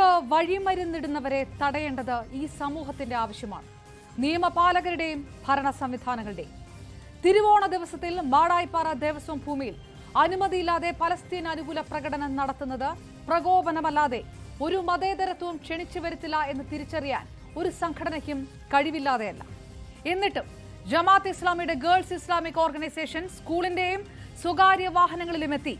കുറ്റവാളികൾക്ക് വഴിമരുന്നിടുന്നവരെ തടയേണ്ടത് ഈ സമൂഹത്തിന്റെ ആവശ്യമാണ്, നിയമപാലകരുടെയും ഭരണ സംവിധാനങ്ങളുടെയും. തിരുവോണ ദിവസത്തിൽ മാടായിപ്പാറ ദേവസ്വം ഭൂമിയിൽ അനുമതിയില്ലാതെ പലസ്തീൻ അനുകൂല പ്രകടനം നടത്തുന്നത് പ്രകോപനമല്ലാതെ ഒരു മതേതരത്വവും ക്ഷണിച്ചു വരുത്തില്ല എന്ന് തിരിച്ചറിയാൻ ഒരു സംഘടനയ്ക്കും കഴിവില്ലാതെയല്ല. എന്നിട്ടും ജമാഅത്ത് ഇസ്ലാമിയുടെ ഗേൾസ് ഇസ്ലാമിക് ഓർഗനൈസേഷൻ സ്കൂളിന്റെയും സ്വകാര്യ വാഹനങ്ങളിലും എത്തി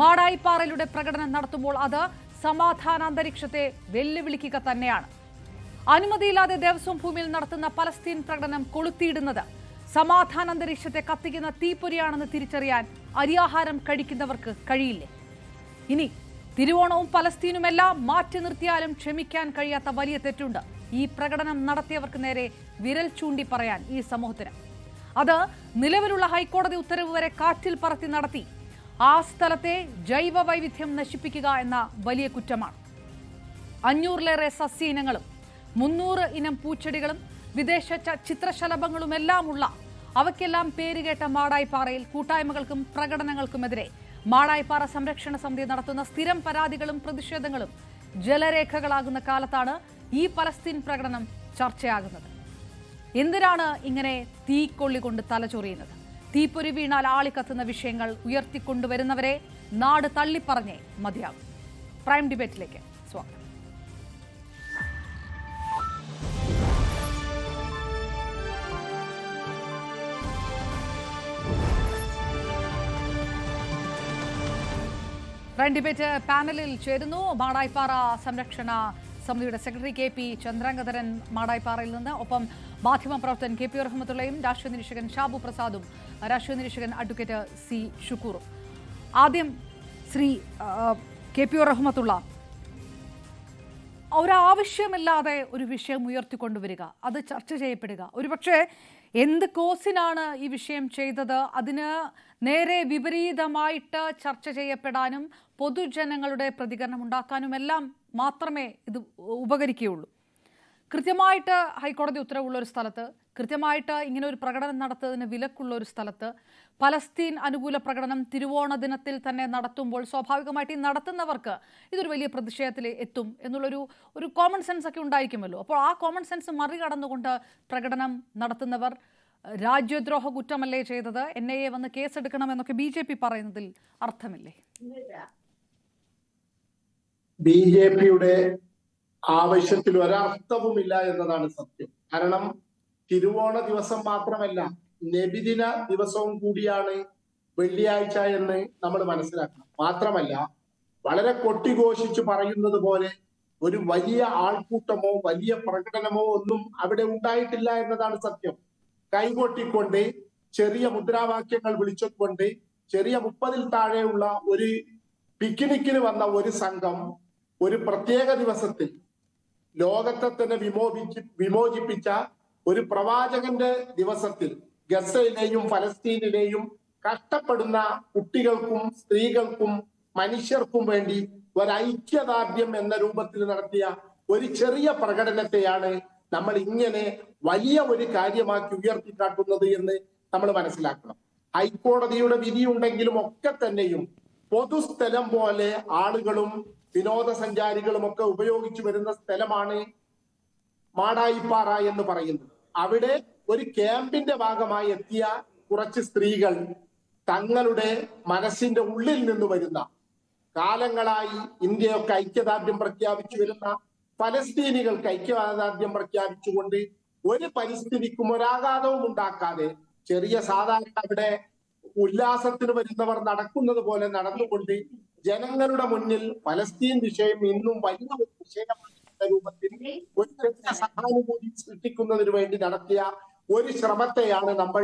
മാടായിപ്പാറയിലൂടെ പ്രകടനം നടത്തുമ്പോൾ അത് സമാധാന അന്തരീക്ഷത്തെ വെല്ലുവിളിക്കുക തന്നെയാണ്. അനുമതിയില്ലാതെ ദേവസ്വം ഭൂമിയിൽ നടത്തുന്ന പലസ്തീൻ പ്രകടനം കൊളുത്തിയിടുന്നത് സമാധാന അന്തരീക്ഷത്തെ കത്തിക്കുന്ന തീപ്പൊരിയാണെന്ന് തിരിച്ചറിയാൻ അരിയാഹാരം കഴിക്കുന്നവർക്ക് കഴിയില്ലേ? ഇനി തിരുവോണവും പലസ്തീനുമെല്ലാം മാറ്റി നിർത്തിയാലും ക്ഷമിക്കാൻ കഴിയാത്ത വലിയ തെറ്റുണ്ട് ഈ പ്രകടനം നടത്തിയവർക്ക് നേരെ വിരൽ ചൂണ്ടി പറയാൻ ഈ സമൂഹത്തിന്. അത് നിലവിലുള്ള ഹൈക്കോടതി ഉത്തരവ് വരെ കാറ്റിൽ പറത്തി നടത്തി ആ സ്ഥലത്തെ ജൈവ വൈവിധ്യം നശിപ്പിക്കുക എന്ന വലിയ കുറ്റമാണ്. 500-ലേറെ സസ്യ ഇനങ്ങളും 300 ഇനം പൂച്ചെടികളും വിദേശ ചിത്രശലഭങ്ങളുമെല്ലാമുള്ള അവയ്ക്കെല്ലാം പേരുകേട്ട മാടായിപ്പാറയിൽ കൂട്ടായ്മകൾക്കും പ്രകടനങ്ങൾക്കുമെതിരെ മാടായിപ്പാറ സംരക്ഷണ സമിതി നടത്തുന്ന സ്ഥിരം പരാതികളും പ്രതിഷേധങ്ങളും ജലരേഖകളാകുന്ന കാലത്താണ് ഈ പലസ്തീൻ പ്രകടനം ചർച്ചയാകുന്നത്. എന്തിനാണ് ഇങ്ങനെ തീക്കൊള്ളികൊണ്ട് തലചൊറിയുന്നത്? തീപ്പൊരി വീണാൽ ആളിക്കത്തുന്ന വിഷയങ്ങൾ ഉയർത്തിക്കൊണ്ടുവരുന്നവരെ നാട് തള്ളിപ്പറഞ്ഞേ മതിയാകും. പ്രൈം ഡിബേറ്റിലേക്ക് സ്വാഗതം. പ്രൈം ഡിബേറ്റ് പാനലിൽ ചേരുന്നു മാടായിപ്പാറ സംരക്ഷണ സമിതിയുടെ സെക്രട്ടറി KP ചന്ദ്രാംഗധരൻ മാടായിപ്പാറയിൽ നിന്ന്, ഒപ്പം മാധ്യമപ്രവർത്തകൻ KP റഹ്മത്തുള്ളയും രാഷ്ട്രീയ നിരീക്ഷകൻ ഷാബു പ്രസാദും രാഷ്ട്രീയ നിരീക്ഷകൻ അഡ്വക്കേറ്റ് C ഷുക്കൂറും. ആദ്യം ശ്രീ KP റഹ്മത്തുള്ള, ഒരാവശ്യമില്ലാതെ ഒരു വിഷയം ഉയർത്തിക്കൊണ്ടുവരിക, അത് ചർച്ച ചെയ്യപ്പെടുക, ഒരുപക്ഷെ എന്ത് കോസിനാണ് ഈ വിഷയം ചെയ്തത് അതിന് നേരെ വിപരീതമായിട്ട് ചർച്ച ചെയ്യപ്പെടാനും പൊതുജനങ്ങളുടെ പ്രതികരണം ഉണ്ടാക്കാനുമെല്ലാം മാത്രമേ ഇത് ഉപകരിക്കുകയുള്ളൂ. കൃത്യമായിട്ട് ഹൈക്കോടതി ഉത്തരവുള്ള ഒരു സ്ഥലത്ത്, കൃത്യമായിട്ട് ഇങ്ങനെ ഒരു പ്രകടനം നടത്തുന്നതിന് വിലക്കുള്ള ഒരു സ്ഥലത്ത് പലസ്തീൻ അനുകൂല പ്രകടനം തിരുവോണ ദിനത്തിൽ തന്നെ നടത്തുമ്പോൾ സ്വാഭാവികമായിട്ട് ഈ നടത്തുന്നവർക്ക് ഇതൊരു വലിയ പ്രതിഷേധത്തിൽ എത്തും എന്നുള്ളൊരു കോമൺ സെൻസ് ഒക്കെ ഉണ്ടായിരിക്കുമല്ലോ. അപ്പോൾ ആ കോമൺ സെൻസ് മറികടന്നുകൊണ്ട് പ്രകടനം നടത്തുന്നവർ രാജ്യദ്രോഹ കുറ്റമല്ലേ ചെയ്തത്, NIA വന്ന് കേസെടുക്കണമെന്നൊക്കെ BJP പറയുന്നതിൽ അർത്ഥമില്ലേ? BJPയുടെ ആവശ്യത്തിൽ ഒരർത്ഥവുമില്ല എന്നതാണ് സത്യം. കാരണം തിരുവോണ ദിവസം മാത്രമല്ല, നബിദിന ദിവസവും കൂടിയാണ് വെള്ളിയാഴ്ച എന്ന് നമ്മൾ മനസ്സിലാക്കണം. മാത്രമല്ല, വളരെ കൊട്ടിഘോഷിച്ച് പറയുന്നത് പോലെ ഒരു വലിയ ആൾക്കൂട്ടമോ വലിയ പ്രകടനമോ ഒന്നും അവിടെ ഉണ്ടായിട്ടില്ല എന്നതാണ് സത്യം. കൈകൊട്ടിക്കൊണ്ട് ചെറിയ മുദ്രാവാക്യങ്ങൾ വിളിച്ചുകൊണ്ട് ചെറിയ 30-ൽ താഴെയുള്ള ഒരു പിക്നിക്കിന് വന്ന ഒരു സംഘം ഒരു പ്രത്യേക ദിവസത്തിൽ ലോകത്തെ തന്നെ വിമോചിപ്പിച്ച ഒരു പ്രവാചകന്റെ ദിവസത്തിൽ ഗസയിലെയും ഫലസ്തീനിലെയും കഷ്ടപ്പെടുന്ന കുട്ടികൾക്കും സ്ത്രീകൾക്കും മനുഷ്യർക്കും വേണ്ടി ഒരു ഐക്യദാർഢ്യം എന്ന രൂപത്തിൽ നടത്തിയ ഒരു ചെറിയ പ്രകടനത്തെയാണ് നമ്മൾ ഇങ്ങനെ വലിയ ഒരു കാര്യമാക്കി ഉയർത്തിക്കാട്ടുന്നത് എന്ന് നമ്മൾ മനസ്സിലാക്കണം. ഹൈക്കോടതിയുടെ വിധിയുണ്ടെങ്കിലും ഒക്കെ തന്നെയും പൊതുസ്ഥലം പോലെ ആളുകളും വിനോദസഞ്ചാരികളും ഒക്കെ ഉപയോഗിച്ചു വരുന്ന സ്ഥലമാണ് മാടായിപ്പാറ എന്ന് പറയുന്നത്. അവിടെ ഒരു ക്യാമ്പിന്റെ ഭാഗമായി എത്തിയ കുറച്ച് സ്ത്രീകൾ തങ്ങളുടെ മനസ്സിന്റെ ഉള്ളിൽ നിന്ന് വരുന്ന, കാലങ്ങളായി ഇന്ത്യയൊക്കെ ഐക്യദാർഢ്യം പ്രഖ്യാപിച്ചു വരുന്ന ഫലസ്തീനികൾക്ക് ഐക്യദാർഢ്യം പ്രഖ്യാപിച്ചുകൊണ്ട് ഒരു പരിസ്ഥിതിക്കും ഒരാഘാതവും ഉണ്ടാക്കാതെ ചെറിയ സാധാരണ അവിടെ ഉല്ലാസത്തിന് വരുന്നവർ നടക്കുന്നത് പോലെ നടന്നുകൊണ്ട് ജനങ്ങളുടെ മുന്നിൽ പലസ്തീൻ വിഷയം ഇന്നും വലിയ ഒരു വിഷയമായ രൂപത്തിൽ ഒരു ചെറിയ സഹാനുഭൂതി സൃഷ്ടിക്കുന്നതിന് വേണ്ടി നടത്തിയ ഒരു ശ്രമത്തെയാണ് നമ്മൾ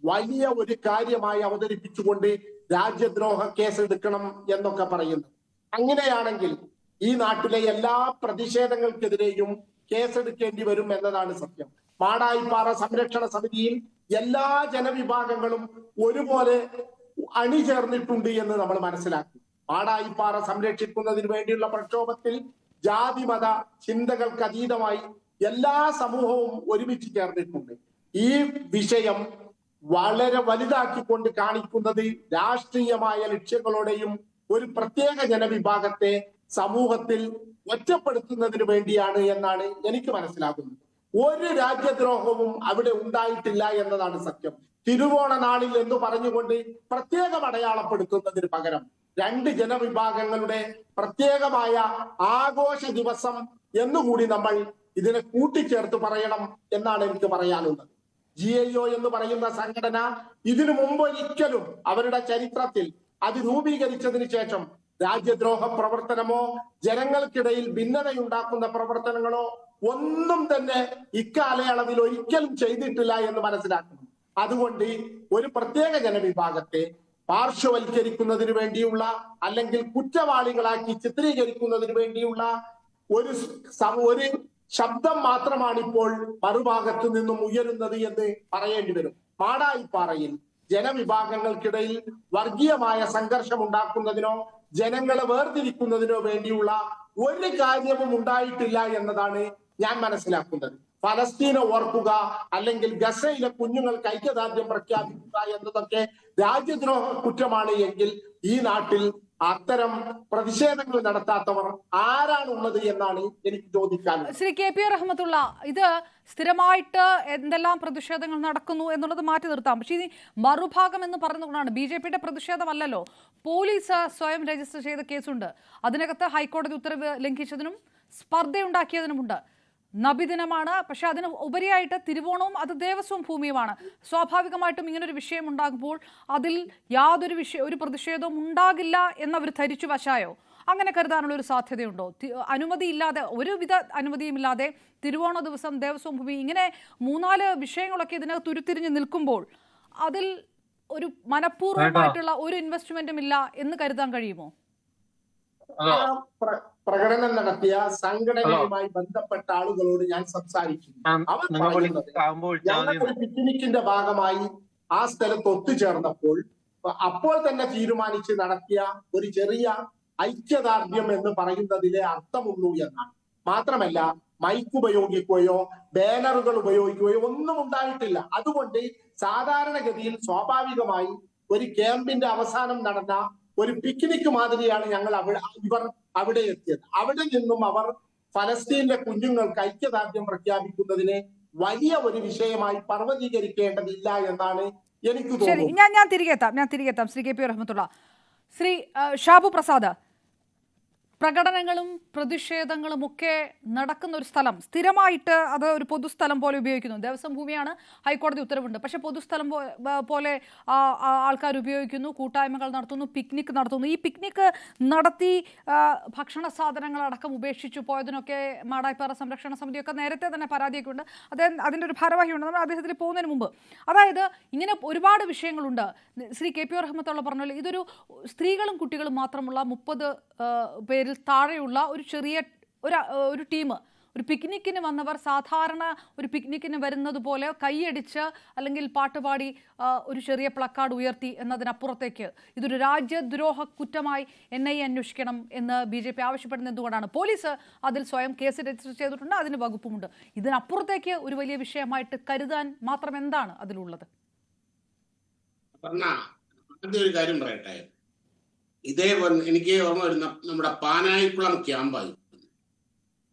വലിയ ഒരു കാര്യമായി അവതരിപ്പിച്ചുകൊണ്ട് രാജ്യദ്രോഹ കേസെടുക്കണം എന്നൊക്കെ പറയുന്നത്. അങ്ങനെയാണെങ്കിൽ ഈ നാട്ടിലെ എല്ലാ പ്രതിഷേധങ്ങൾക്കെതിരെയും കേസെടുക്കേണ്ടി വരും എന്നതാണ് സത്യം. മാടായിപ്പാറ സംരക്ഷണ സമിതിയിൽ എല്ലാ ജനവിഭാഗങ്ങളും ഒരുപോലെ അണിചേർന്നിട്ടുണ്ട് എന്ന് നമ്മൾ മനസ്സിലാക്കി. മാടായിപ്പാറ സംരക്ഷിക്കുന്നതിന് വേണ്ടിയുള്ള പ്രക്ഷോഭത്തിൽ ജാതി മത ചിന്തകൾക്ക് അതീതമായി എല്ലാ സമൂഹവും ഒരുമിച്ച് ചേർന്നിട്ടുണ്ട്. ഈ വിഷയം വളരെ വലുതാക്കിക്കൊണ്ട് കാണിക്കുന്നത് രാഷ്ട്രീയമായ ലക്ഷ്യങ്ങളോടെയും ഒരു പ്രത്യേക ജനവിഭാഗത്തെ സമൂഹത്തിൽ ഒറ്റപ്പെടുത്തുന്നതിന് വേണ്ടിയാണ് എന്നാണ് എനിക്ക് മനസ്സിലാകുന്നത്. ഒരു രാജ്യദ്രോഹവും അവിടെ ഉണ്ടായിട്ടില്ല എന്നതാണ് സത്യം. തിരുവോണ നാളിൽ എന്ന് പറഞ്ഞുകൊണ്ട് പ്രത്യേകം അടയാളപ്പെടുത്തുന്നതിന് പകരം രണ്ട് ജനവിഭാഗങ്ങളുടെ പ്രത്യേകമായ ആഘോഷ ദിവസം എന്നുകൂടി നമ്മൾ ഇതിനെ കൂട്ടിച്ചേർത്ത് പറയണം എന്നാണ് എനിക്ക് പറയാനുള്ളത്. GIO എന്ന് പറയുന്ന സംഘടന ഇതിനു മുമ്പ് ഒരിക്കലും അവരുടെ ചരിത്രത്തിൽ അത് രൂപീകരിച്ചതിന് ശേഷം രാജ്യദ്രോഹ പ്രവർത്തനമോ ജനങ്ങൾക്കിടയിൽ ഭിന്നതയുണ്ടാക്കുന്ന പ്രവർത്തനങ്ങളോ ഒന്നും തന്നെ ഇക്കാലയളവിൽ ഒരിക്കലും ചെയ്തിട്ടില്ല എന്ന് മനസ്സിലാക്കണം. അതുകൊണ്ട് ഒരു പ്രത്യേക ജനവിഭാഗത്തെ പാർശ്വവൽക്കരിക്കുന്നതിന് വേണ്ടിയുള്ള അല്ലെങ്കിൽ കുറ്റവാളികളാക്കി ചിത്രീകരിക്കുന്നതിന് വേണ്ടിയുള്ള ഒരു ശബ്ദം മാത്രമാണ് ഇപ്പോൾ മറുഭാഗത്ത് നിന്നും ഉയരുന്നത് എന്ന് പറയേണ്ടി വരും. മാടായിപ്പാറയിൽ ജനവിഭാഗങ്ങൾക്കിടയിൽ വർഗീയമായ സംഘർഷം ഉണ്ടാക്കുന്നതിനോ ജനങ്ങളെ വേർതിരിക്കുന്നതിനോ വേണ്ടിയുള്ള ഒരു കാര്യവും ഉണ്ടായിട്ടില്ല എന്നതാണ് ഞാൻ മനസ്സിലാക്കുന്നത്. ഫലസ്തീനെ ഓർക്കുക അല്ലെങ്കിൽ ഗസയിലെ കുഞ്ഞുങ്ങൾക്ക് ഐക്യദാർഢ്യം പ്രഖ്യാപിക്കുക എന്നതൊക്കെ രാജ്യദ്രോഹ കുറ്റമാണ് എങ്കിൽ ഈ നാട്ടിൽ അത്തരം പ്രതിഷേധങ്ങൾ നടത്താത്തവർ ആരാണുള്ളത് എന്നാണ് എനിക്ക് ചോദിക്കാനുള്ളത്. ശ്രീ KP റഹ്മത്തുള്ള, ഇത് സ്ഥിരമായിട്ട് എന്തെല്ലാം പ്രതിഷേധങ്ങൾ നടക്കുന്നു എന്നുള്ളത് മാറ്റി നിർത്താം. പക്ഷേ ഈ മറുഭാഗം എന്ന് പറയുന്നതുകൊണ്ടാണ് BJPയുടെ പ്രതിഷേധമല്ലല്ലോ. പോലീസ് സ്വയം രജിസ്റ്റർ ചെയ്ത കേസുണ്ട്. അതിനകത്ത് ഹൈക്കോടതി ഉത്തരവ് ലംഘിച്ചതിനും സ്പർദ്ധയുണ്ടാക്കിയതിനുമുണ്ട്. നബിദിനമാണ്, പക്ഷെ അതിന് ഉപരിയായിട്ട് തിരുവോണവും അത് ദേവസ്വം ഭൂമിയുമാണ്. സ്വാഭാവികമായിട്ടും ഇങ്ങനൊരു വിഷയം ഉണ്ടാകുമ്പോൾ അതിൽ യാതൊരു ഒരു പ്രതിഷേധവും ഉണ്ടാകില്ല എന്നവർ ധരിച്ചു വശായോ? അങ്ങനെ കരുതാനുള്ള ഒരു സാധ്യതയുണ്ടോ? അനുമതിയില്ലാതെ, ഒരുവിധ അനുമതിയുമില്ലാതെ തിരുവോണ ദിവസം ദേവസ്വം ഭൂമി, ഇങ്ങനെ 3-4 വിഷയങ്ങളൊക്കെ ഇതിനകത്ത് ഉരുത്തിരിഞ്ഞ് നിൽക്കുമ്പോൾ അതിൽ ഒരു മനഃപൂർവ്വമായിട്ടുള്ള ഒരു ഇൻവെസ്റ്റ്മെന്റും ഇല്ല എന്ന് കരുതാൻ കഴിയുമോ? പ്രകടനം നടത്തിയ സംഘടനയുമായി ബന്ധപ്പെട്ട ആളുകളോട് ഞാൻ സംസാരിക്കുന്നു. അവർ പറയുന്നത് ഞങ്ങളൊരു പിക്നിക്കിന്റെ ഭാഗമായി ആ സ്ഥലത്ത് ഒത്തുചേർന്നപ്പോൾ അപ്പോൾ തന്നെ തീരുമാനിച്ച് നടത്തിയ ഒരു ചെറിയ ഐക്യദാർഢ്യം എന്ന് പറയുന്നതിലെ അർത്ഥമുള്ളൂ എന്നാണ്. മാത്രമല്ല മൈക്ക് ഉപയോഗിക്കുകയോ ബാനറുകൾ ഉപയോഗിക്കുകയോ ഒന്നും ഉണ്ടായിട്ടില്ല. അതുകൊണ്ട് സാധാരണഗതിയിൽ സ്വാഭാവികമായി ഒരു ക്യാമ്പിന്റെ അവസാനം നടന്ന ഒരു പിക്നിക് മാതിരിയാണ് ഇവർ അവിടെ എത്തിയത്. അവിടെ നിന്നും അവർ ഫലസ്തീനിലെ കുഞ്ഞുങ്ങൾക്ക് ഐക്യദാർഢ്യം പ്രഖ്യാപിക്കുന്നതിനെ വലിയ ഒരു വിഷയമായി പർവ്വതീകരിക്കേണ്ടതില്ല എന്നാണ് എനിക്ക് തോന്നുന്നത്. ഞാൻ തിരികെ എത്താം ശ്രീ KP റഹ്മത്തുള്ള. ശ്രീ ഷാബു പ്രസാദ്, പ്രകടനങ്ങളും പ്രതിഷേധങ്ങളും ഒക്കെ നടക്കുന്ന ഒരു സ്ഥലം സ്ഥിരമായിട്ട് അത് ഒരു പൊതുസ്ഥലം പോലെ ഉപയോഗിക്കുന്നു. ദേവസ്വം ഭൂമിയാണ്, ഹൈക്കോടതി ഉത്തരവുണ്ട്. പക്ഷെ പൊതുസ്ഥലം പോലെ ആൾക്കാർ ഉപയോഗിക്കുന്നു, കൂട്ടായ്മകൾ നടത്തുന്നു, പിക്നിക് നടത്തുന്നു. ഈ പിക്നിക് നടത്തി ഭക്ഷണ സാധനങ്ങളടക്കം ഉപേക്ഷിച്ചു പോയതിനൊക്കെ മാടായിപ്പാറ സംരക്ഷണ സമിതിയൊക്കെ നേരത്തെ തന്നെ പരാതിയൊക്കെ ഉണ്ട്. അതിൻ്റെ ഒരു ഭാരവാഹിയുണ്ട്. നമ്മൾ അദ്ദേഹത്തിൽ പോകുന്നതിന് മുമ്പ്, അതായത് ഇങ്ങനെ ഒരുപാട് വിഷയങ്ങളുണ്ട്. ശ്രീ KP റഹ്മത്തുള്ള പറഞ്ഞ ഇതൊരു സ്ത്രീകളും കുട്ടികളും മാത്രമുള്ള 30 പേരിൽ താഴെയുള്ള ഒരു ചെറിയ ഒരു ടീം, ഒരു പിക്നിക്കിന് വന്നവർ സാധാരണ ഒരു പിക്നിക്കിന് വരുന്നത് പോലെ കൈയടിച്ച് അല്ലെങ്കിൽ പാട്ടുപാടി ഒരു ചെറിയ പ്ലക്കാർഡ് ഉയർത്തി എന്നതിനപ്പുറത്തേക്ക് ഇതൊരു രാജ്യദ്രോഹ കുറ്റമായി NIA അന്വേഷിക്കണം എന്ന് BJP ആവശ്യപ്പെടുന്നത് എന്തുകൊണ്ടാണ്? പോലീസ് അതിൽ സ്വയം കേസ് രജിസ്റ്റർ ചെയ്തിട്ടുണ്ട്, അതിന് വകുപ്പുമുണ്ട്. ഇതിനപ്പുറത്തേക്ക് ഒരു വലിയ വിഷയമായിട്ട് കരുതാൻ മാത്രം എന്താണ് അതിലുള്ളത്? ഒരു കാര്യം പറയട്ടെ, എനിക്ക് ഓർമ്മ വരുന്ന നമ്മുടെ പാനായിക്കുളം ക്യാമ്പായി.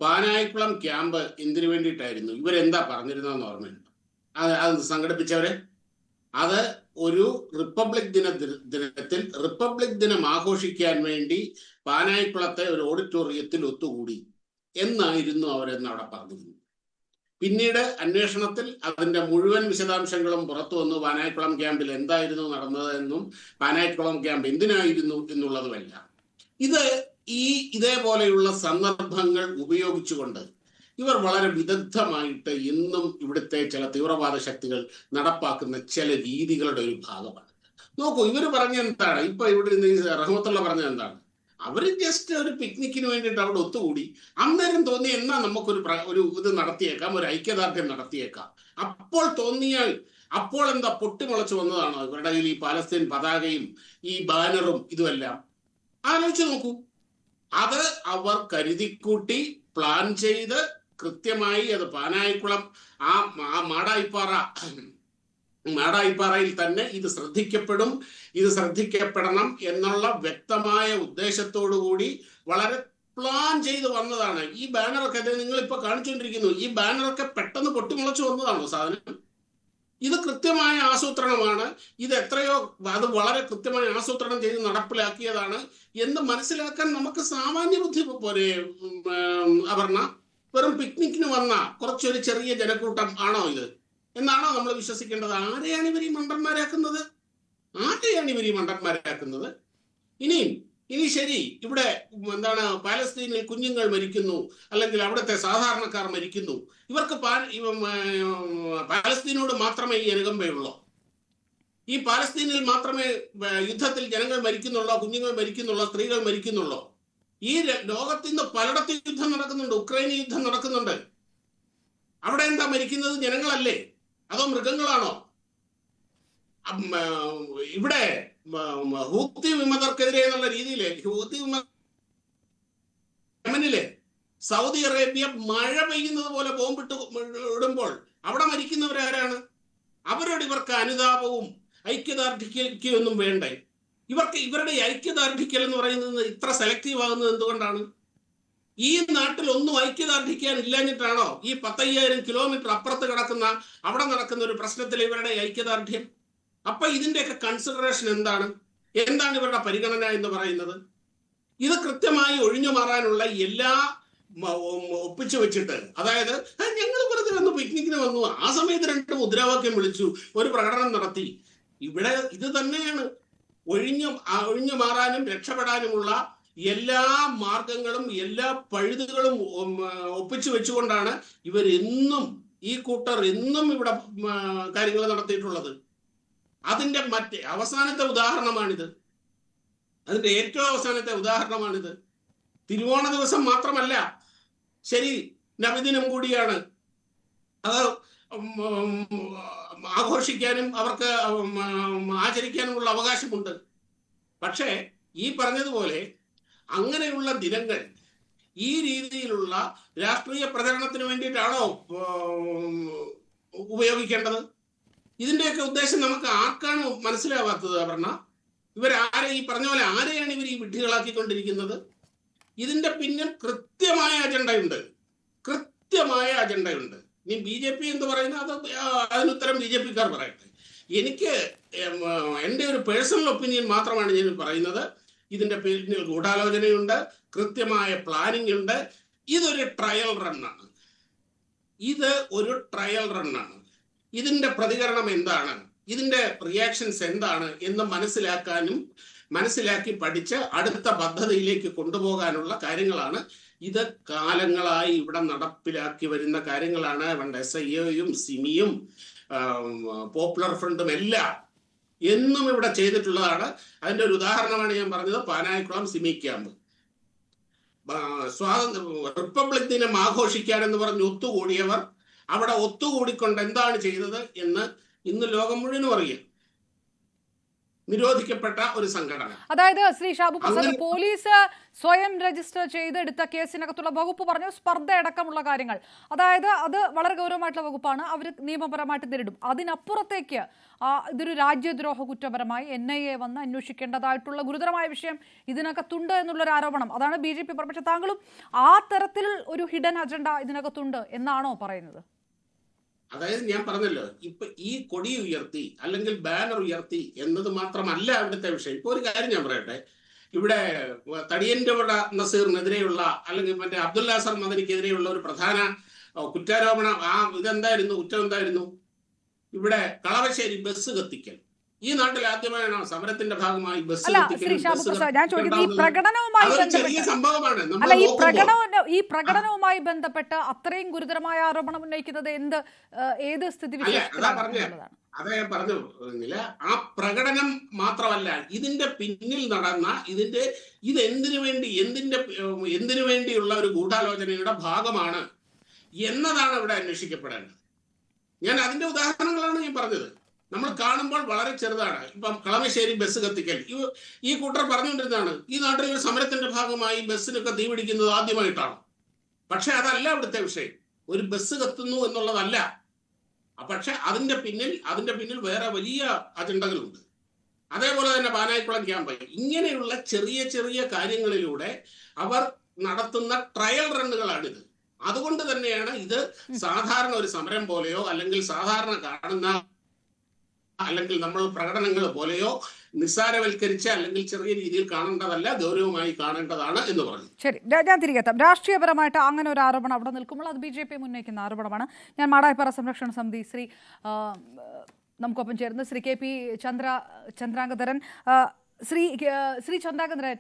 പാനായിക്കുളം ക്യാമ്പ് എന്തിനു വേണ്ടിയിട്ടായിരുന്നു? ഇവരെന്താ പറഞ്ഞിരുന്നതെന്ന് ഓർമ്മയുണ്ട്? അത് സംഘടിപ്പിച്ചവര് അത് ഒരു റിപ്പബ്ലിക് ദിനത്തിൽ റിപ്പബ്ലിക് ദിനം ആഘോഷിക്കാൻ വേണ്ടി പാനായിക്കുളത്തെ ഒരു ഓഡിറ്റോറിയത്തിൽ ഒത്തുകൂടി എന്നായിരുന്നു അവരെന്ന് അവിടെ പറഞ്ഞിരുന്നത്. പിന്നീട് അന്വേഷണത്തിൽ അതിന്റെ മുഴുവൻ വിശദാംശങ്ങളും പുറത്തു വന്നു. പാനായിക്കുളം ക്യാമ്പിൽ എന്തായിരുന്നു നടന്നതെന്നും പാനായിക്കുളം ക്യാമ്പ് എന്തിനായിരുന്നു എന്നുള്ളതുമല്ല. ഇതേപോലെയുള്ള സന്ദർഭങ്ങൾ ഉപയോഗിച്ചുകൊണ്ട് ഇവർ വളരെ വിദഗ്ധമായിട്ട് ഇന്നും ഇവിടുത്തെ ചില തീവ്രവാദ ശക്തികൾ നടപ്പാക്കുന്ന ചില രീതികളുടെ ഒരു ഭാഗമാണ്. നോക്കൂ, ഇവർ പറഞ്ഞ എന്താണ്? ഇപ്പൊ ഇവിടെ നിന്ന് റഹ്മത്തുള്ള പറഞ്ഞത് എന്താണ്? അവര് ജസ്റ്റ് ഒരു പിക്നിക്കിന് വേണ്ടിയിട്ട് അവിടെ ഒത്തുകൂടി. അന്നേരം തോന്നി എന്നാ നമുക്കൊരു ഇത് നടത്തിയേക്കാം, ഒരു ഐക്യദാർഢ്യം നടത്തിയേക്കാം. അപ്പോൾ തോന്നിയാൽ അപ്പോൾ എന്താ പൊട്ടിമുളച്ചു വന്നതാണോ ഇവരുടെ കയ്യിൽ ഈ പാലസ്തീൻ പതാകയും ഈ ബാനറും ഇതുമെല്ലാം? ആലോചിച്ച് നോക്കൂ. അത് അവർ കരുതിക്കൂട്ടി പ്ലാൻ ചെയ്ത് കൃത്യമായി അത് പാനായിക്കുളം ആ മാടായിപ്പാറയിൽ തന്നെ ഇത് ശ്രദ്ധിക്കപ്പെടണം എന്നുള്ള വ്യക്തമായ ഉദ്ദേശത്തോടു കൂടി വളരെ പ്ലാൻ ചെയ്ത് വന്നതാണ്. ഈ ബാനറൊക്കെ നിങ്ങൾ ഇപ്പൊ കാണിച്ചുകൊണ്ടിരിക്കുന്നു. ഈ ബാനറൊക്കെ പെട്ടെന്ന് പൊട്ടിമുളച്ചു വന്നതാണോ സാധനം? ഇത് കൃത്യമായ ആസൂത്രണമാണ്. ഇത് അത് വളരെ കൃത്യമായി ആസൂത്രണം ചെയ്ത് നടപ്പിലാക്കിയതാണ് എന്ന് മനസ്സിലാക്കാൻ നമുക്ക് സാമാന്യ ബുദ്ധി പോരെ അപർണ? വെറും പിക്നിക്കിന് വന്ന കുറച്ചൊരു ചെറിയ ജനക്കൂട്ടം ആണോ ഇത് എന്നാണോ നമ്മൾ വിശ്വസിക്കേണ്ടത്? ആരെയാണ് ഇവർ ഈ മണ്ടന്മാരാക്കുന്നത്? ഇനി ശരി, ഇവിടെ എന്താണ്, പാലസ്തീനിൽ കുഞ്ഞുങ്ങൾ മരിക്കുന്നു, അല്ലെങ്കിൽ അവിടുത്തെ സാധാരണക്കാർ മരിക്കുന്നു. ഇവർക്ക് പാലസ്തീനോട് മാത്രമേ ഈ അനുകമ്പയുള്ളൂ? ഈ പാലസ്തീനിൽ മാത്രമേ യുദ്ധത്തിൽ ജനങ്ങൾ മരിക്കുന്നുള്ളൂ, കുഞ്ഞുങ്ങൾ മരിക്കുന്നുള്ളൂ, സ്ത്രീകൾ മരിക്കുന്നുള്ളൂ? ഈ ലോകത്തിൽ നിന്ന് പലയിടത്തും യുദ്ധം നടക്കുന്നുണ്ട്. ഉക്രൈൻ യുദ്ധം നടക്കുന്നുണ്ട്. അവിടെ എന്താ മരിക്കുന്നത്? ജനങ്ങളല്ലേ? അതോ മൃഗങ്ങളാണോ? ഇവിടെ ഹൂത്തി വിമതർക്കെതിരെ എന്നുള്ള രീതിയിൽ യമനിലെ സൗദി അറേബ്യ മഴ പെയ്യുന്നത് പോലെ ബോംബിട്ട് ഇടുമ്പോൾ അവിടെ മരിക്കുന്നവരാരാണ്? അവരോട് ഇവർക്ക് അനുതാപവും ഐക്യദാർഢ്യമൊന്നും വേണ്ടേ? ഇവരുടെ ഐക്യദാർഢ്യം എന്ന് പറയുന്നത് ഇത്ര സെലക്റ്റീവ് ആകുന്നത് എന്തുകൊണ്ടാണ്? ഈ നാട്ടിൽ ഒന്നും ഐക്യദാർഢ്യം ഇല്ലാഞ്ഞിട്ടാണോ ഈ 10,000 കിലോമീറ്റർ അപ്പുറത്ത് കിടക്കുന്ന അവിടെ നടക്കുന്ന ഒരു പ്രശ്നത്തിൽ ഇവരുടെ ഐക്യദാർഢ്യം? അപ്പൊ ഇതിന്റെയൊക്കെ കൺസിഡറേഷൻ എന്താണ് ഇവരുടെ പരിഗണന എന്ന് പറയുന്നത്? ഇത് കൃത്യമായി ഒഴിഞ്ഞു മാറാനുള്ള എല്ലാ ഒപ്പിച്ചു വെച്ചിട്ട്, അതായത് ഞങ്ങൾ വെറുതെ വന്നു, പിക്നിക്കിന് വന്നു, ആ സമയത്ത് 2 മുദ്രാവാക്യം വിളിച്ചു, ഒരു പ്രകടനം നടത്തി. ഇവിടെ ഇത് തന്നെയാണ്. ഒഴിഞ്ഞു മാറാനും രക്ഷപ്പെടാനുമുള്ള എല്ലാ മാർഗങ്ങളും എല്ലാ പഴുതുകളും ഒപ്പിച്ചു വെച്ചുകൊണ്ടാണ് ഈ കൂട്ടർ എന്നും ഇവിടെ കാര്യങ്ങൾ നടത്തിയിട്ടുള്ളത്. അതിന്റെ അവസാനത്തെ ഉദാഹരണമാണിത്. അതിന്റെ ഏറ്റവും അവസാനത്തെ ഉദാഹരണമാണിത്. തിരുവോണ ദിവസം മാത്രമല്ല, ശരി, നബിദിനം കൂടിയാണ്. അത് ആഘോഷിക്കാനും അവർക്ക് ആചരിക്കാനുമുള്ള അവകാശമുണ്ട്. പക്ഷേ ഈ പറഞ്ഞതുപോലെ അങ്ങനെയുള്ള ദിനങ്ങൾ ഈ രീതിയിലുള്ള രാഷ്ട്രീയ പ്രചരണത്തിന് വേണ്ടിയിട്ടാണോ ഉപയോഗിക്കേണ്ടത്? ഇതിന്റെയൊക്കെ ഉദ്ദേശം നമുക്ക് ആർക്കാണ് മനസ്സിലാവാത്തത് അപർണ? ഈ പറഞ്ഞ പോലെ ആരെയാണ് ഇവർ ഈ വിഡ്ഢികളാക്കിക്കൊണ്ടിരിക്കുന്നത്? ഇതിന്റെ പിന്നിൽ കൃത്യമായ അജണ്ടയുണ്ട്. ഇനി BJP എന്ന് പറയുന്നത് അതിനുത്തരം BJPക്കാർ പറയട്ടെ. എനിക്ക് എൻ്റെ ഒരു പേഴ്സണൽ ഒപ്പീനിയൻ മാത്രമാണ് ഞാൻ പറയുന്നത്. ഇതിന്റെ പിന്നിൽ ഗൂഢാലോചനയുണ്ട്, കൃത്യമായ പ്ലാനിംഗ് ഉണ്ട്. ഇതൊരു ട്രയൽ റണ്ണാണ്. ഇതിന്റെ പ്രതികരണം എന്താണ്, ഇതിന്റെ റിയാക്ഷൻസ് എന്താണ് എന്ന് മനസ്സിലാക്കി പഠിച്ച് അടുത്ത പദ്ധതിയിലേക്ക് കൊണ്ടുപോകാനുള്ള കാര്യങ്ങളാണ്. ഇത് കാലങ്ങളായി ഇവിടെ നടപ്പിലാക്കി വരുന്ന കാര്യങ്ങളാണ്. പണ്ട് SIOയും സിമിയും പോപ്പുലർ ഫ്രണ്ടും എല്ലാം എന്നും ഇവിടെ ചെയ്തിട്ടുള്ളതാണ്. അതിന്റെ ഒരു ഉദാഹരണമാണ് ഞാൻ പറഞ്ഞത്, പാനായിക്കുളം സിമി ക്യാമ്പ്. റിപ്പബ്ലിക് ദിനം ആഘോഷിക്കാൻ എന്ന് പറഞ്ഞ് ഒത്തുകൂടിയവർ അവിടെ ഒത്തുകൂടിക്കൊണ്ട് എന്താണ് ചെയ്തത് എന്ന് ഇന്ന് ലോകം മുഴുവനും അറിയാം. നിരോധിക്കപ്പെട്ട ഒരു സംഘടന. അതായത് ശ്രീ ഷാബു പ്രസാദ്, പോലീസ് സ്വയം രജിസ്റ്റർ ചെയ്തെടുത്ത കേസിനകത്തുള്ള വകുപ്പ് പറഞ്ഞു സ്പർദ്ധ അടക്കമുള്ള കാര്യങ്ങൾ. അതായത് അത് വളരെ ഗൗരവമായിട്ടുള്ള വകുപ്പാണ്, അവർ നിയമപരമായിട്ട് നേരിടും. അതിനപ്പുറത്തേക്ക് ഇതൊരു രാജ്യദ്രോഹ കുറ്റപരമായി NIA വന്ന് അന്വേഷിക്കേണ്ടതായിട്ടുള്ള ഗുരുതരമായ വിഷയം ഇതിനകത്തുണ്ട് എന്നുള്ളൊരു ആരോപണം. അതാണ് BJP പക്ഷെ താങ്കളും ആ തരത്തിൽ ഒരു ഹിഡൻ അജണ്ട ഇതിനകത്തുണ്ട് എന്നാണോ പറയുന്നത്? അതായത് ഞാൻ പറഞ്ഞല്ലോ, ഇപ്പൊ ഈ കൊടി ഉയർത്തി അല്ലെങ്കിൽ ബാനർ ഉയർത്തി എന്നത് മാത്രമല്ല ഇവിടുത്തെ വിഷയം. ഇപ്പൊ ഒരു കാര്യം ഞാൻ പറയട്ടെ, ഇവിടെ തടിയൻവട നസീറിനെതിരെയുള്ള അല്ലെങ്കിൽ മറ്റേ അബ്ദുൽ നാസർ മദനിക്കെതിരെയുള്ള ഒരു പ്രധാന കുറ്റാരോപണം കുറ്റം എന്തായിരുന്നു? ഇവിടെ കളവശ്ശേരി ബസ് കത്തിക്കൽ. ഈ നാട്ടിൽ ആദ്യമായാണ് സമരത്തിന്റെ ഭാഗമായി ബസ് ഈ പ്രകടനവുമായി ബന്ധപ്പെട്ട് അത്രയും ഗുരുതരമായ ആരോപണം ഉന്നയിക്കുന്നത് ഏത് സ്ഥിതി വിശേഷത്തിലാണ്? അതേ പറഞ്ഞു. ആ പ്രകടനം മാത്രമല്ല, ഇതിന്റെ പിന്നിൽ നടന്ന ഇത് എന്തിനു വേണ്ടിയുള്ള ഒരു ഗൂഢാലോചനയുടെ ഭാഗമാണ് എന്നതാണ് ഇവിടെ അന്വേഷിക്കപ്പെടേണ്ടത്. ഞാൻ അതിന്റെ ഉദാഹരണങ്ങളാണ് ഞാൻ പറഞ്ഞത്. നമ്മൾ കാണുമ്പോൾ വളരെ ചെറുതാണ്. ഇപ്പം കളമശ്ശേരി ബസ് കത്തിക്കൽ, ഈ കൂട്ടർ പറഞ്ഞുകൊണ്ടിരുന്നതാണ് ഈ നാട്ടിൽ ഒരു സമരത്തിന്റെ ഭാഗമായി ബസ്സിനൊക്കെ തീപിടിക്കുന്നത് ആദ്യമായിട്ടാണ്. പക്ഷെ അതല്ല ഇവിടുത്തെ വിഷയം. ഒരു ബസ് കത്തുന്നു എന്നുള്ളതല്ല. പക്ഷെ അതിന്റെ പിന്നിൽ വേറെ വലിയ അജണ്ടകളുണ്ട്. അതേപോലെ തന്നെ പാനായിക്കുളം ക്യാമ്പ്, ഇങ്ങനെയുള്ള ചെറിയ ചെറിയ കാര്യങ്ങളിലൂടെ അവർ നടത്തുന്ന ട്രയൽ റണ്ണുകളാണിത്. അതുകൊണ്ട് തന്നെയാണ് ഇത് സാധാരണ ഒരു സമരം പോലെയോ അല്ലെങ്കിൽ സാധാരണ കാണുന്ന അല്ലെങ്കിൽ നമ്മൾ പ്രകടനങ്ങൾ പോലെയോ നിസ്സാരവൽക്കരിച്ച് അല്ലെങ്കിൽ ചെറിയ രീതിയിൽ കാണേണ്ടതല്ല, ഗൗരവമായി കാണേണ്ടതാണ് എന്ന് പറഞ്ഞു. ശരി, ഞാൻ തിരികെ എത്താം. രാഷ്ട്രീയപരമായിട്ട് അങ്ങനെ ഒരു ആരോപണം അവിടെ നിൽക്കുമ്പോൾ അത് BJP ഉന്നയിക്കുന്ന ആരോപണമാണ്. ഞാൻ മാടായിപ്പാറ സംരക്ഷണ സമിതി നമുക്കൊപ്പം ചേർന്ന് ശ്രീ KP ചന്ദ്രാംഗധരൻ. ശ്രീ ചന്ദ്രാംഗധരൻ,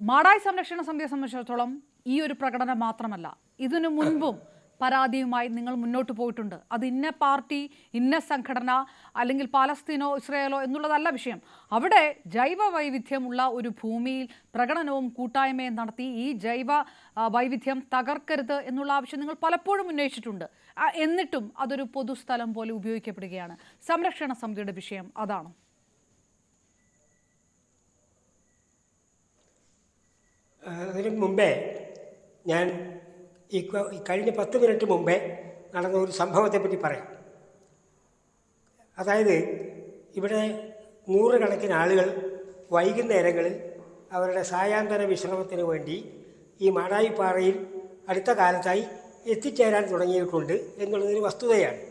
മാടായി സംരക്ഷണ സമിതിയെ സംബന്ധിച്ചിടത്തോളം ഈ ഒരു പ്രകടനം മാത്രമല്ല, ഇതിനു മുൻപും പരാതിയുമായി നിങ്ങൾ മുന്നോട്ട് പോയിട്ടുണ്ട്. അത് ഇന്ന പാർട്ടി, ഇന്ന സംഘടന അല്ലെങ്കിൽ പാലസ്തീനോ ഇസ്രയേലോ എന്നുള്ളതല്ല വിഷയം. അവിടെ ജൈവ വൈവിധ്യമുള്ള ഒരു ഭൂമിയിൽ പ്രകടനവും കൂട്ടായ്മയും നടത്തി ഈ ജൈവ വൈവിധ്യം തകർക്കരുത് എന്നുള്ള ആവശ്യം നിങ്ങൾ പലപ്പോഴും ഉന്നയിച്ചിട്ടുണ്ട്. എന്നിട്ടും അതൊരു പൊതുസ്ഥലം പോലെ ഉപയോഗിക്കപ്പെടുകയാണ്. സംരക്ഷണ സമിതിയുടെ വിഷയം അതാണോ? അതിന് മുമ്പേ ഞാൻ കഴിഞ്ഞ 10 മിനിറ്റ് മുമ്പേ നടന്ന ഒരു സംഭവത്തെപ്പറ്റി പറയാം. അതായത് ഇവിടെ 100 കണക്കിന് ആളുകൾ വൈകുന്നേരങ്ങളിൽ അവരുടെ സായാന്തന വിശ്രമത്തിന് വേണ്ടി ഈ മാടായിപ്പാറയിൽ അടുത്ത കാലത്തായി എത്തിച്ചേരാൻ തുടങ്ങിയിട്ടുണ്ട് എന്നുള്ളതൊരു വസ്തുതയാണ്.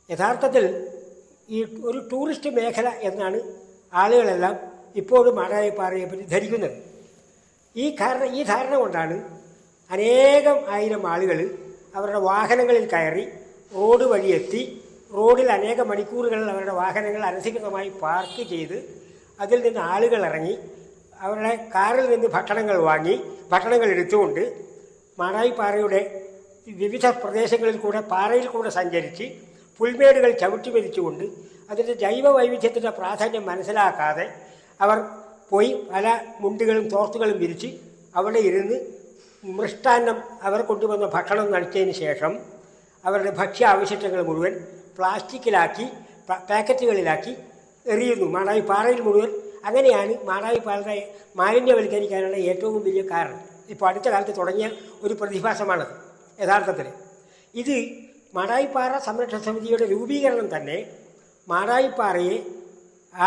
യഥാർത്ഥത്തിൽ ഈ ഒരു ടൂറിസ്റ്റ് മേഖല എന്നാണ് ആളുകളെല്ലാം ഇപ്പോഴും മാടായിപ്പാറയെപ്പറ്റി ധരിക്കുന്നത്. ഈ ധാരണ കൊണ്ടാണ് അനേകം ആയിരം ആളുകൾ അവരുടെ വാഹനങ്ങളിൽ കയറി റോഡ് വഴിയെത്തി റോഡിൽ അനേകം മണിക്കൂറുകൾ അവരുടെ വാഹനങ്ങൾ അനധികൃതമായി പാർക്ക് ചെയ്ത് അതിൽ നിന്ന് ആളുകൾ ഇറങ്ങി അവരുടെ കാറിൽ നിന്ന് ഭക്ഷണങ്ങൾ എടുത്തുകൊണ്ട് മാടായിപ്പാറയുടെ വിവിധ പ്രദേശങ്ങളിൽ കൂടെ പാറയിൽ കൂടെ സഞ്ചരിച്ച് പുൽമേടുകൾ ചവിട്ടി മെതിച്ചുകൊണ്ട് അതിൻ്റെ ജൈവ വൈവിധ്യത്തിൻ്റെ പ്രാധാന്യം മനസ്സിലാക്കാതെ അവർ പോയി പല മുണ്ടുകളും തോർത്തുകളും വിരിച്ച് അവിടെ ഇരുന്ന് മൃഷ്ടാന്നം അവർ കൊണ്ടുവന്ന ഭക്ഷണം കഴിച്ചതിന് ശേഷം അവരുടെ ഭക്ഷ്യ ആവശ്യങ്ങൾ മുഴുവൻ പ്ലാസ്റ്റിക്കിലാക്കി പാക്കറ്റുകളിലാക്കി എറിയുന്നു മാടായിപ്പാറയിൽ മുഴുവൻ. അങ്ങനെയാണ് മാടായിപ്പാറയെ മാലിന്യവൽക്കരിക്കാനുള്ള ഏറ്റവും വലിയ കാരണം. ഇപ്പോൾ അടുത്ത കാലത്ത് തുടങ്ങിയ ഒരു പ്രതിഭാസമാണത്. യഥാർത്ഥത്തിൽ ഇത് മാടായിപ്പാറ സംരക്ഷണ സമിതിയുടെ രൂപീകരണം തന്നെ മാടായിപ്പാറയെ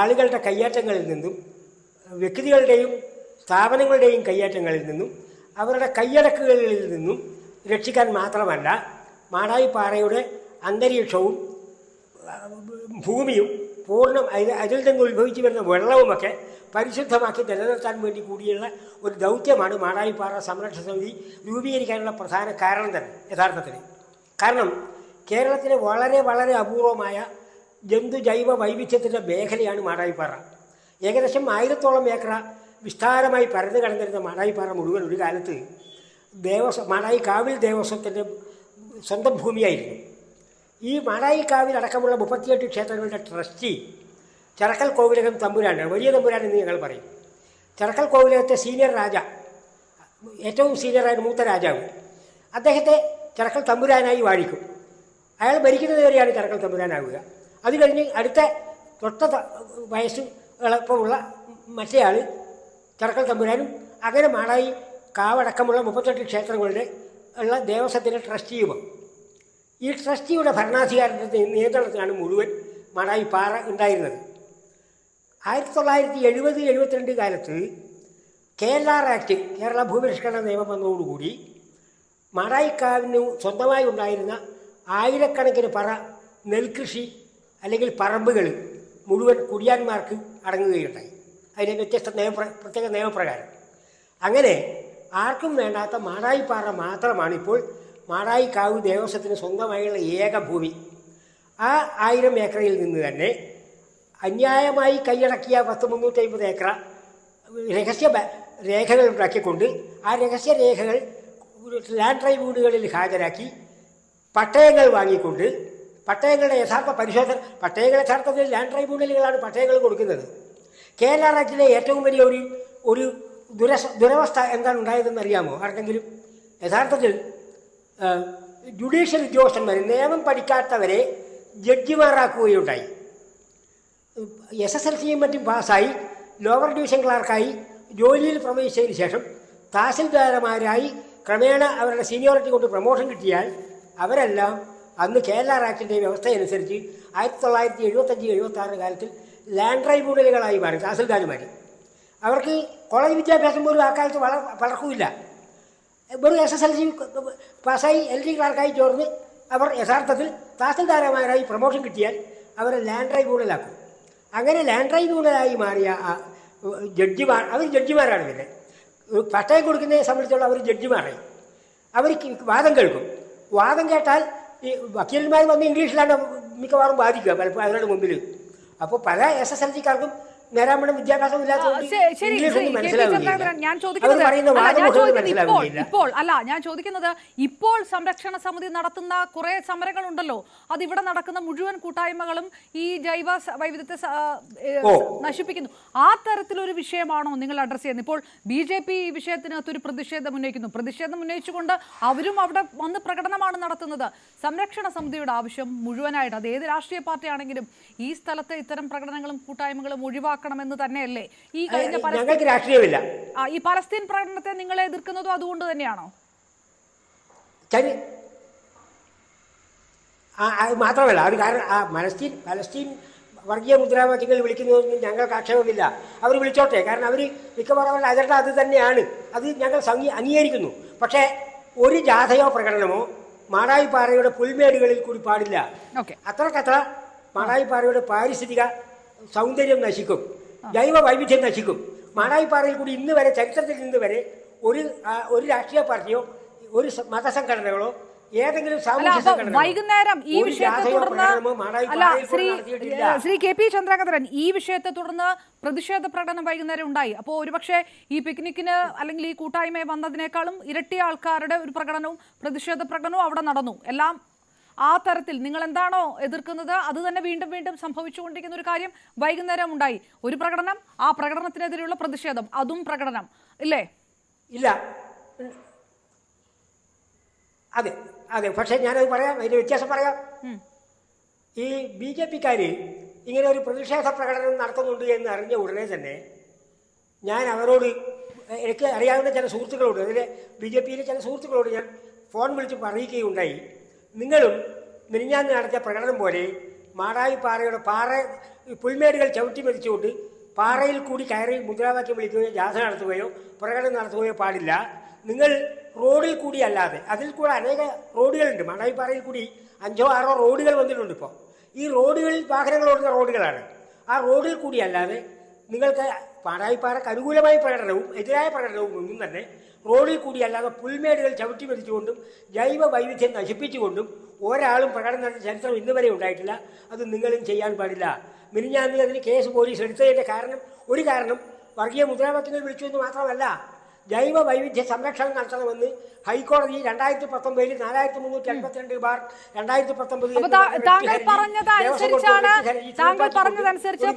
ആളുകളുടെ കയ്യേറ്റങ്ങളിൽ നിന്നും വ്യക്തികളുടെയും സ്ഥാപനങ്ങളുടെയും കയ്യേറ്റങ്ങളിൽ നിന്നും അവരുടെ കൈയടക്കുകളിൽ നിന്നും രക്ഷിക്കാൻ മാത്രമല്ല, മാടായിപ്പാറയുടെ അന്തരീക്ഷവും ഭൂമിയും അതിൽ നിന്ന് ഉത്ഭവിച്ചു വരുന്ന വെള്ളവുമൊക്കെ പരിശുദ്ധമാക്കി നിലനിർത്താൻ വേണ്ടി കൂടിയുള്ള ഒരു ദൗത്യമാണ് മാടായിപ്പാറ സംരക്ഷണ സമിതി രൂപീകരിക്കാനുള്ള പ്രധാന കാരണം തന്നെ യഥാർത്ഥത്തിൽ. കാരണം കേരളത്തിലെ വളരെ വളരെ അപൂർവമായ ജന്തു ജൈവ വൈവിധ്യത്തിൻ്റെ മേഖലയാണ് മാടായിപ്പാറ. ഏകദേശം 1000-ഓളം ഏക്കർ വിസ്താരമായി പരന്നു കിടന്നിരുന്ന മാടായിപ്പാറ മുഴുവൻ ഒരു കാലത്ത് മാടായിക്കാവിൽ ദേവസ്വത്തിൻ്റെ സ്വന്തം ഭൂമിയായിരുന്നു. ഈ മാടായിക്കാവിൽ അടക്കമുള്ള 38 ക്ഷേത്രങ്ങളുടെ ട്രസ്റ്റി ചരക്കൽ കോവിലകം തമ്പുരാനാണ്, വലിയ തമ്പുരാൻ എന്ന് ഞങ്ങൾ പറയും. ചരക്കൽ കോവിലകത്തെ സീനിയർ രാജ, ഏറ്റവും സീനിയറായ മൂത്ത രാജാവ്, അദ്ദേഹത്തെ ചരക്കൽ തമ്പുരാനായി വാഴിക്കും. അയാൾ ഭരിക്കുന്നത് വരെയാണ് ചരക്കൽ തമ്പുരാനാവുക. അത് കഴിഞ്ഞ് അടുത്ത തൊട്ട വയസ്സ് എളുപ്പമുള്ള മറ്റേയാൾ ചരക്കൽ തമ്പുരാനും. അങ്ങനെ മാടായി കാവടക്കമുള്ള 38 ക്ഷേത്രങ്ങളുടെ ഉള്ള ദേവസ്വത്തിൻ്റെ ട്രസ്റ്റിയുമാണ്. ഈ ട്രസ്റ്റിയുടെ ഭരണാധികാരത്തിൻ്റെ നിയന്ത്രണത്തിലാണ് മുഴുവൻ മാടായിപ്പാറ ഉണ്ടായിരുന്നത്. 1970-72 കാലത്ത് KLR ആക്ട്, കേരള ഭൂപരിഷ്കരണ നിയമം വന്നതോടുകൂടി മാടായിക്കാവിന് സ്വന്തമായി ഉണ്ടായിരുന്ന ആയിരക്കണക്കിന് പറ നെൽകൃഷി അല്ലെങ്കിൽ പറമ്പുകൾ മുഴുവൻ കുടിയാന്മാർക്ക് അടങ്ങുകയുണ്ടായി. അതിൻ്റെ പ്രത്യേക നിയമപ്രകാരം. അങ്ങനെ ആർക്കും വേണ്ടാത്ത മാടായിപ്പാറ മാത്രമാണ് ഇപ്പോൾ മാടായിക്കാവ് ദേവസ്വത്തിന് സ്വന്തമായുള്ള ഏക ഭൂമി. ആ 1000 ഏക്കറിൽ നിന്ന് തന്നെ അന്യായമായി കൈയടക്കിയ 350 ഏക്കർ രഹസ്യ രേഖകൾ ഉണ്ടാക്കിക്കൊണ്ട് ആ രഹസ്യ രേഖകൾ ലാൻഡ് ട്രൈബ്യൂണലുകളിൽ ഹാജരാക്കി പട്ടയങ്ങൾ വാങ്ങിക്കൊണ്ട് പട്ടയങ്ങളുടെ യഥാർത്ഥ പരിശോധന, പട്ടയങ്ങൾ യഥാർത്ഥത്തിൽ ലാൻഡ് ട്രൈബ്യൂണലുകളാണ് പട്ടയങ്ങൾ കൊടുക്കുന്നത്. KLR ആക്ടിലെ ഏറ്റവും വലിയ ഒരു ദുരവസ്ഥ എന്താണ് ഉണ്ടായതെന്ന് അറിയാമോ ആർക്കെങ്കിലും? യഥാർത്ഥത്തിൽ ജുഡീഷ്യൽ ഉദ്യോഗസ്ഥന്മാർ, നിയമം പഠിക്കാത്തവരെ ജഡ്ജിമാരാക്കുകയുണ്ടായി. SSLCയും മറ്റും പാസ്സായി ലോവർ ഡിവിഷൻ ക്ലാർക്കായി ജോലിയിൽ പ്രവേശിച്ചതിന് ശേഷം തഹസിൽദാരന്മാരായി ക്രമേണ അവരുടെ സീനിയോറിറ്റി കൊണ്ട് പ്രൊമോഷൻ കിട്ടിയാൽ അവരെല്ലാം അന്ന് KLR ആക്ടിൻ്റെ വ്യവസ്ഥയനുസരിച്ച് 1975-76 കാലത്തിൽ ലാൻഡ് ട്രൈബ്യൂണലുകളായി മാറി തഹസിൽദാർമാർ. അവർക്ക് കോളേജ് വിദ്യാഭ്യാസം പോലും ആ കാലത്ത് വളർക്കില്ല. വെറും SSLC പാസ്സായി LD ക്ലാർക്കായി ചേർന്ന് അവർ യഥാർത്ഥത്തിൽ തഹസിൽദാരന്മാരായി പ്രൊമോഷൻ കിട്ടിയാൽ അവരെ ലാൻഡ് ട്രൈബ്യൂണലാക്കും. അങ്ങനെ ലാൻഡ് ട്രൈബ്യൂണലായി മാറിയ ജഡ്ജിമാർ, അവർ ജഡ്ജിമാരാണ്. പിന്നെ പട്ടയം കൊടുക്കുന്നതിനെ സംബന്ധിച്ചുള്ള അവർ ജഡ്ജിമാരായി. അവർ വാദം കേൾക്കും. വാദം കേട്ടാൽ ഈ വക്കീലന്മാർ വന്ന് ഇംഗ്ലീഷിലാണ് മിക്കവാറും ബാധിക്കുക പലപ്പോൾ അവരുടെ മുമ്പിൽ. അപ്പോൾ പല SSLCക്കാർക്കും നേരാമണം വിദ്യാഭ്യാസം ഞാൻ ചോദിക്കുന്നത് ഇപ്പോൾ സംരക്ഷണ സമിതി നടത്തുന്ന കുറെ സമരങ്ങളുണ്ടല്ലോ, അത് ഇവിടെ നടക്കുന്ന മുഴുവൻ കൂട്ടായ്മകളും ഈ ജൈവ വൈവിധ്യത്തെ നശിപ്പിക്കുന്നു. ആ തരത്തിലൊരു വിഷയമാണോ നിങ്ങൾ അഡ്രസ് ചെയ്യുന്നത്? ഇപ്പോൾ BJP ഈ വിഷയത്തിനകത്ത് ഒരു പ്രതിഷേധം ഉന്നയിക്കുന്നു. പ്രതിഷേധം ഉന്നയിച്ചുകൊണ്ട് അവരും അവിടെ വന്ന് പ്രകടനമാണ് നടത്തുന്നത്. സംരക്ഷണ സമിതിയുടെ ആവശ്യം മുഴുവനായിട്ട്, അത് ഏത് രാഷ്ട്രീയ പാർട്ടിയാണെങ്കിലും ഈ സ്ഥലത്ത് ഇത്തരം പ്രകടനങ്ങളും കൂട്ടായ്മകളും ഒഴിവാക്കണമെന്ന് തന്നെയല്ലേ? ഈ കഴിഞ്ഞ രാഷ്ട്രീയമില്ല. ഈ പലസ്തീൻ പ്രകടനത്തെ നിങ്ങൾ എതിർക്കുന്നതും അതുകൊണ്ട് തന്നെയാണോ? മാത്രമല്ല, അത് കാരണം പലസ്തീൻ വർഗീയ മുദ്രാവാക്യങ്ങൾ വിളിക്കുന്നതൊന്നും ഞങ്ങൾക്ക് ആക്ഷേപമില്ല. അവർ വിളിച്ചോട്ടെ, കാരണം അവർ മിക്കവാറും അവരുടെ അജണ്ട അത് തന്നെയാണ്. അത് ഞങ്ങൾ അംഗീകരിക്കുന്നു. പക്ഷേ ഒരു ജാഥയോ പ്രകടനമോ മാടായിപ്പാറയുടെ പുൽമേടുകളിൽ കൂടി പാടില്ല. അത്രക്കത്ര മാടായിപ്പാറയുടെ പാരിസ്ഥിതിക സൗന്ദര്യം നശിക്കും, ജൈവ വൈവിധ്യം നശിക്കും. മാടായിപ്പാറയിൽ കൂടി ഇന്ന് വരെ, ചരിത്രത്തിൽ നിന്ന് വരെ ഒരു രാഷ്ട്രീയ പാർട്ടിയോ ഒരു മതസംഘടനകളോ ഏതെങ്കിലും സാമൂഹ്യ വൈകുന്നേരം ഈ വിഷയത്തെ തുടർന്ന് ശ്രീ KP ചന്ദ്രകാന്തൻ ഈ വിഷയത്തെ തുടർന്ന് പ്രതിഷേധ പ്രകടനം വൈകുന്നേരം ഉണ്ടായി. അപ്പോൾ ഒരുപക്ഷെ ഈ പിക്നിക്കിന് അല്ലെങ്കിൽ ഈ കൂട്ടായ്മയെ വന്നതിനേക്കാളും ഇരട്ടി ആൾക്കാരുടെ ഒരു പ്രകടനവും പ്രതിഷേധ പ്രകടനവും അവിടെ നടന്നു. എല്ലാം ആ തരത്തിൽ നിങ്ങൾ എന്താണോ എതിർക്കുന്നത് അത് തന്നെ വീണ്ടും വീണ്ടും സംഭവിച്ചുകൊണ്ടിരിക്കുന്ന ഒരു കാര്യം വൈകുന്നേരം ഉണ്ടായി. ഒരു പ്രകടനം, ആ പ്രകടനത്തിനെതിരെയുള്ള പ്രതിഷേധം, അതും പ്രകടനം ഇല്ലേ? ഇല്ല, അതെ അതെ. പക്ഷെ ഞാനത് പറയാം, അതിന്റെ വ്യത്യാസം പറയാം. ഈ BJPക്കാർ ഇങ്ങനെ ഒരു പ്രതിഷേധ പ്രകടനം നടത്തുന്നുണ്ട് എന്ന് അറിഞ്ഞ ഉടനെ തന്നെ ഞാൻ അവരോട്, എനിക്ക് അറിയാവുന്ന ചില സുഹൃത്തുക്കളോട്, അതിലെ BJPയിലെ ചില സുഹൃത്തുക്കളോട് ഞാൻ ഫോൺ വിളിച്ച് പറയുകയുണ്ടായി, നിങ്ങളും മിനിഞ്ഞാന്ന് നടത്തിയ പ്രകടനം പോലെ മാടായിപ്പാറയുടെ പുൽമേടുകൾ ചവിട്ടി മതിച്ചുകൊണ്ട് പാറയിൽ കൂടി കയറി മുദ്രാവാക്യം വിളിക്കുകയോ ജാഥ നടത്തുകയോ പ്രകടനം നടത്തുകയോ പാടില്ല. നിങ്ങൾ റോഡിൽ കൂടി അല്ലാതെ, അതിൽ കൂടെ അനേക റോഡുകളുണ്ട്. മാടായിപ്പാറയിൽ കൂടി 5 or 6 റോഡുകൾ വന്നിട്ടുണ്ട്. ഇപ്പോൾ ഈ റോഡുകളിൽ വാഹനങ്ങൾ ഓടുന്ന റോഡുകളാണ്. ആ റോഡിൽ കൂടി അല്ലാതെ നിങ്ങൾക്ക് മാടായിപ്പാറക്ക് അനുകൂലമായ പ്രകടനവും എതിരായ പ്രകടനവും ഒന്നും തന്നെ റോഡിൽ കൂടി അല്ലാതെ പുൽമേടുകൾ ചവിട്ടി മതിച്ചുകൊണ്ടും ജൈവ വൈവിധ്യം നശിപ്പിച്ചുകൊണ്ടും ഒരാളും പ്രകടനം നടത്തിയ ചരിത്രം ഇന്ന് വരെ ഉണ്ടായിട്ടില്ല. അത് നിങ്ങളും ചെയ്യാൻ പാടില്ല. മിനിഞ്ഞാന്ന് അതിന് കേസ് പോലീസ് എടുത്തതിൻ്റെ ഒരു കാരണം വർഗീയ മുദ്രാവാക്യങ്ങൾ വിളിച്ചു എന്ന് മാത്രമല്ല, ജൈവ വൈവിധ്യ സംരക്ഷണം നടത്തണമെന്ന് ഹൈക്കോടതി 2019 4352/2019 താങ്കൾ പറഞ്ഞതനുസരിച്ച്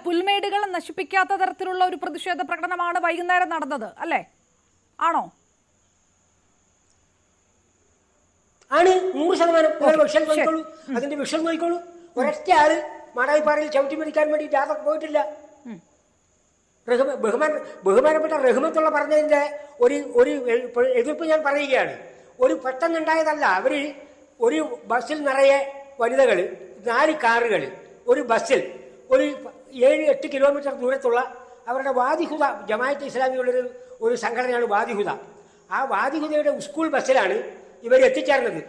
പുൽമേടുകൾ നശിപ്പിക്കാത്ത തരത്തിലുള്ള ഒരു പ്രതിഷേധ പ്രകടനമാണ് വൈകുന്നേരം നടന്നത്, അല്ലേ? ആണോ? ആണ്, 100%. അതിന്റെ വിഷയം നോക്കിക്കോളൂ. ഒരൊറ്റ ആള് മാടായിപ്പാറയിൽ ചവിട്ടി മരിക്കാൻ വേണ്ടി ജാഥ പോയിട്ടില്ല. ബഹുമാനപ്പെട്ട റഹ്മത്തുള്ള പറഞ്ഞതിൻ്റെ ഒരു എതിർപ്പ് ഞാൻ പറയുകയാണ്. ഒരു പെട്ടെന്നുണ്ടായതല്ല. അവർ ഒരു ബസ്സിൽ നിറയെ വനിതകൾ, 4 കാറുകൾ, ഒരു ബസ്സിൽ ഒരു 7-8 കിലോമീറ്റർ ദൂരത്തുള്ള അവരുടെ വാദിഹുദ, ജമാഅത്തെ ഇസ്ലാമിയുള്ളൊരു സംഘടനയാണ് വാദിഹുദ. ആ വാദിഹുദയുടെ സ്കൂൾ ബസ്സിലാണ് ഇവർ എത്തിച്ചേർന്നത്.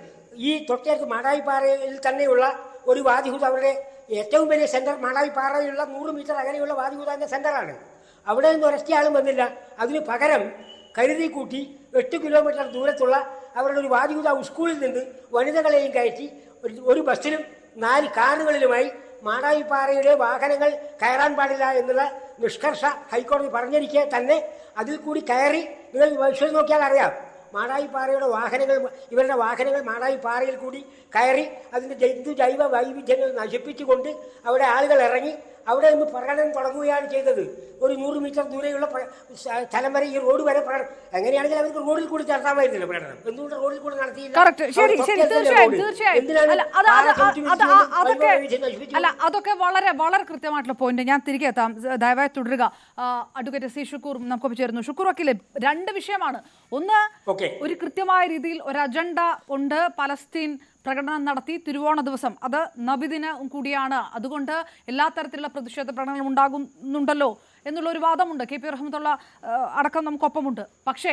ഈ തൊട്ടടുത്ത് മാടായിപ്പാറയിൽ തന്നെയുള്ള ഒരു വാദിഹുദ, അവരുടെ ഏറ്റവും വലിയ സെന്റർ മാടായിപ്പാറയുള്ള 100 മീറ്റർ അകലെയുള്ള വാദിഹുദാന്റെ സെന്ററാണ്. അവിടെ നിന്ന് ഒരൊറ്റയാളും വന്നില്ല. അതിന് പകരം കരുതി കൂട്ടി 8 കിലോമീറ്റർ ദൂരത്തുള്ള അവരുടെ ഒരു വാദിഹുദ സ്കൂളിൽ നിന്ന് വനിതകളെയും കയറ്റി ഒരു ബസ്സിലും 4 കാറുകളിലുമായി മാടായിപ്പാറയുടെ വാഹനങ്ങൾ കയറാൻ പാടില്ല എന്നുള്ള നിഷ്കർഷ ഹൈക്കോടതി പറഞ്ഞിരിക്കെ തന്നെ അതിൽ കൂടി കയറി, നിങ്ങൾ വിശ്വസിച്ച് നോക്കിയാൽ അറിയാം, മാടായിപ്പാറയുടെ വാഹനങ്ങൾ, ഇവരുടെ വാഹനങ്ങൾ മാടായിപ്പാറയിൽ കൂടി കയറി അതിൻ്റെ ജൈവ വൈവിധ്യങ്ങൾ നശിപ്പിച്ചുകൊണ്ട് അവിടെ ആളുകൾ ഇറങ്ങി അവിടെ നിന്ന് പ്രകടനം തുടങ്ങുകയാണ് ചെയ്തത്. ഒരു 100 മീറ്റർ ദൂരെയുള്ള സ്ഥലം വരെ, ഈ റോഡ് വരെ പ്രകടനം. എങ്ങനെയാണെങ്കിൽ അവർക്ക് റോഡിൽ കൂടി നടത്താമായിരുന്നില്ല പ്രകടനം. എന്തുകൊണ്ട് റോഡിൽ കൂടി നടത്തിയില്ല? അതൊക്കെ വളരെ വളരെ കൃത്യമായിട്ടുള്ള പോയിന്റ്. ഞാൻ തിരികെ എത്താം, ദയവായി തുടരുക. അഡ്വക്കേറ്റ് സി ഷുക്കൂർ നമുക്കൊപ്പം ചേരുന്നു. ഷുക്കൂർ വക്കീലെ, 2 വിഷയമാണ്. ഒന്ന്, ഒരു കൃത്യമായ രീതിയിൽ ഒരു അജണ്ട ഉണ്ട്. പലസ്തീൻ പ്രകടനം നടത്തി തിരുവോണ ദിവസം, അത് നബിദിനം കൂടിയാണ്, അതുകൊണ്ട് എല്ലാ തരത്തിലുള്ള പ്രതിഷേധ പ്രകടനങ്ങളും ഉണ്ടാകുന്നുണ്ടല്ലോ എന്നുള്ളൊരു വാദമുണ്ട്. KP റഹ്മത്തുള്ള അടക്കം നമുക്കൊപ്പമുണ്ട്. പക്ഷേ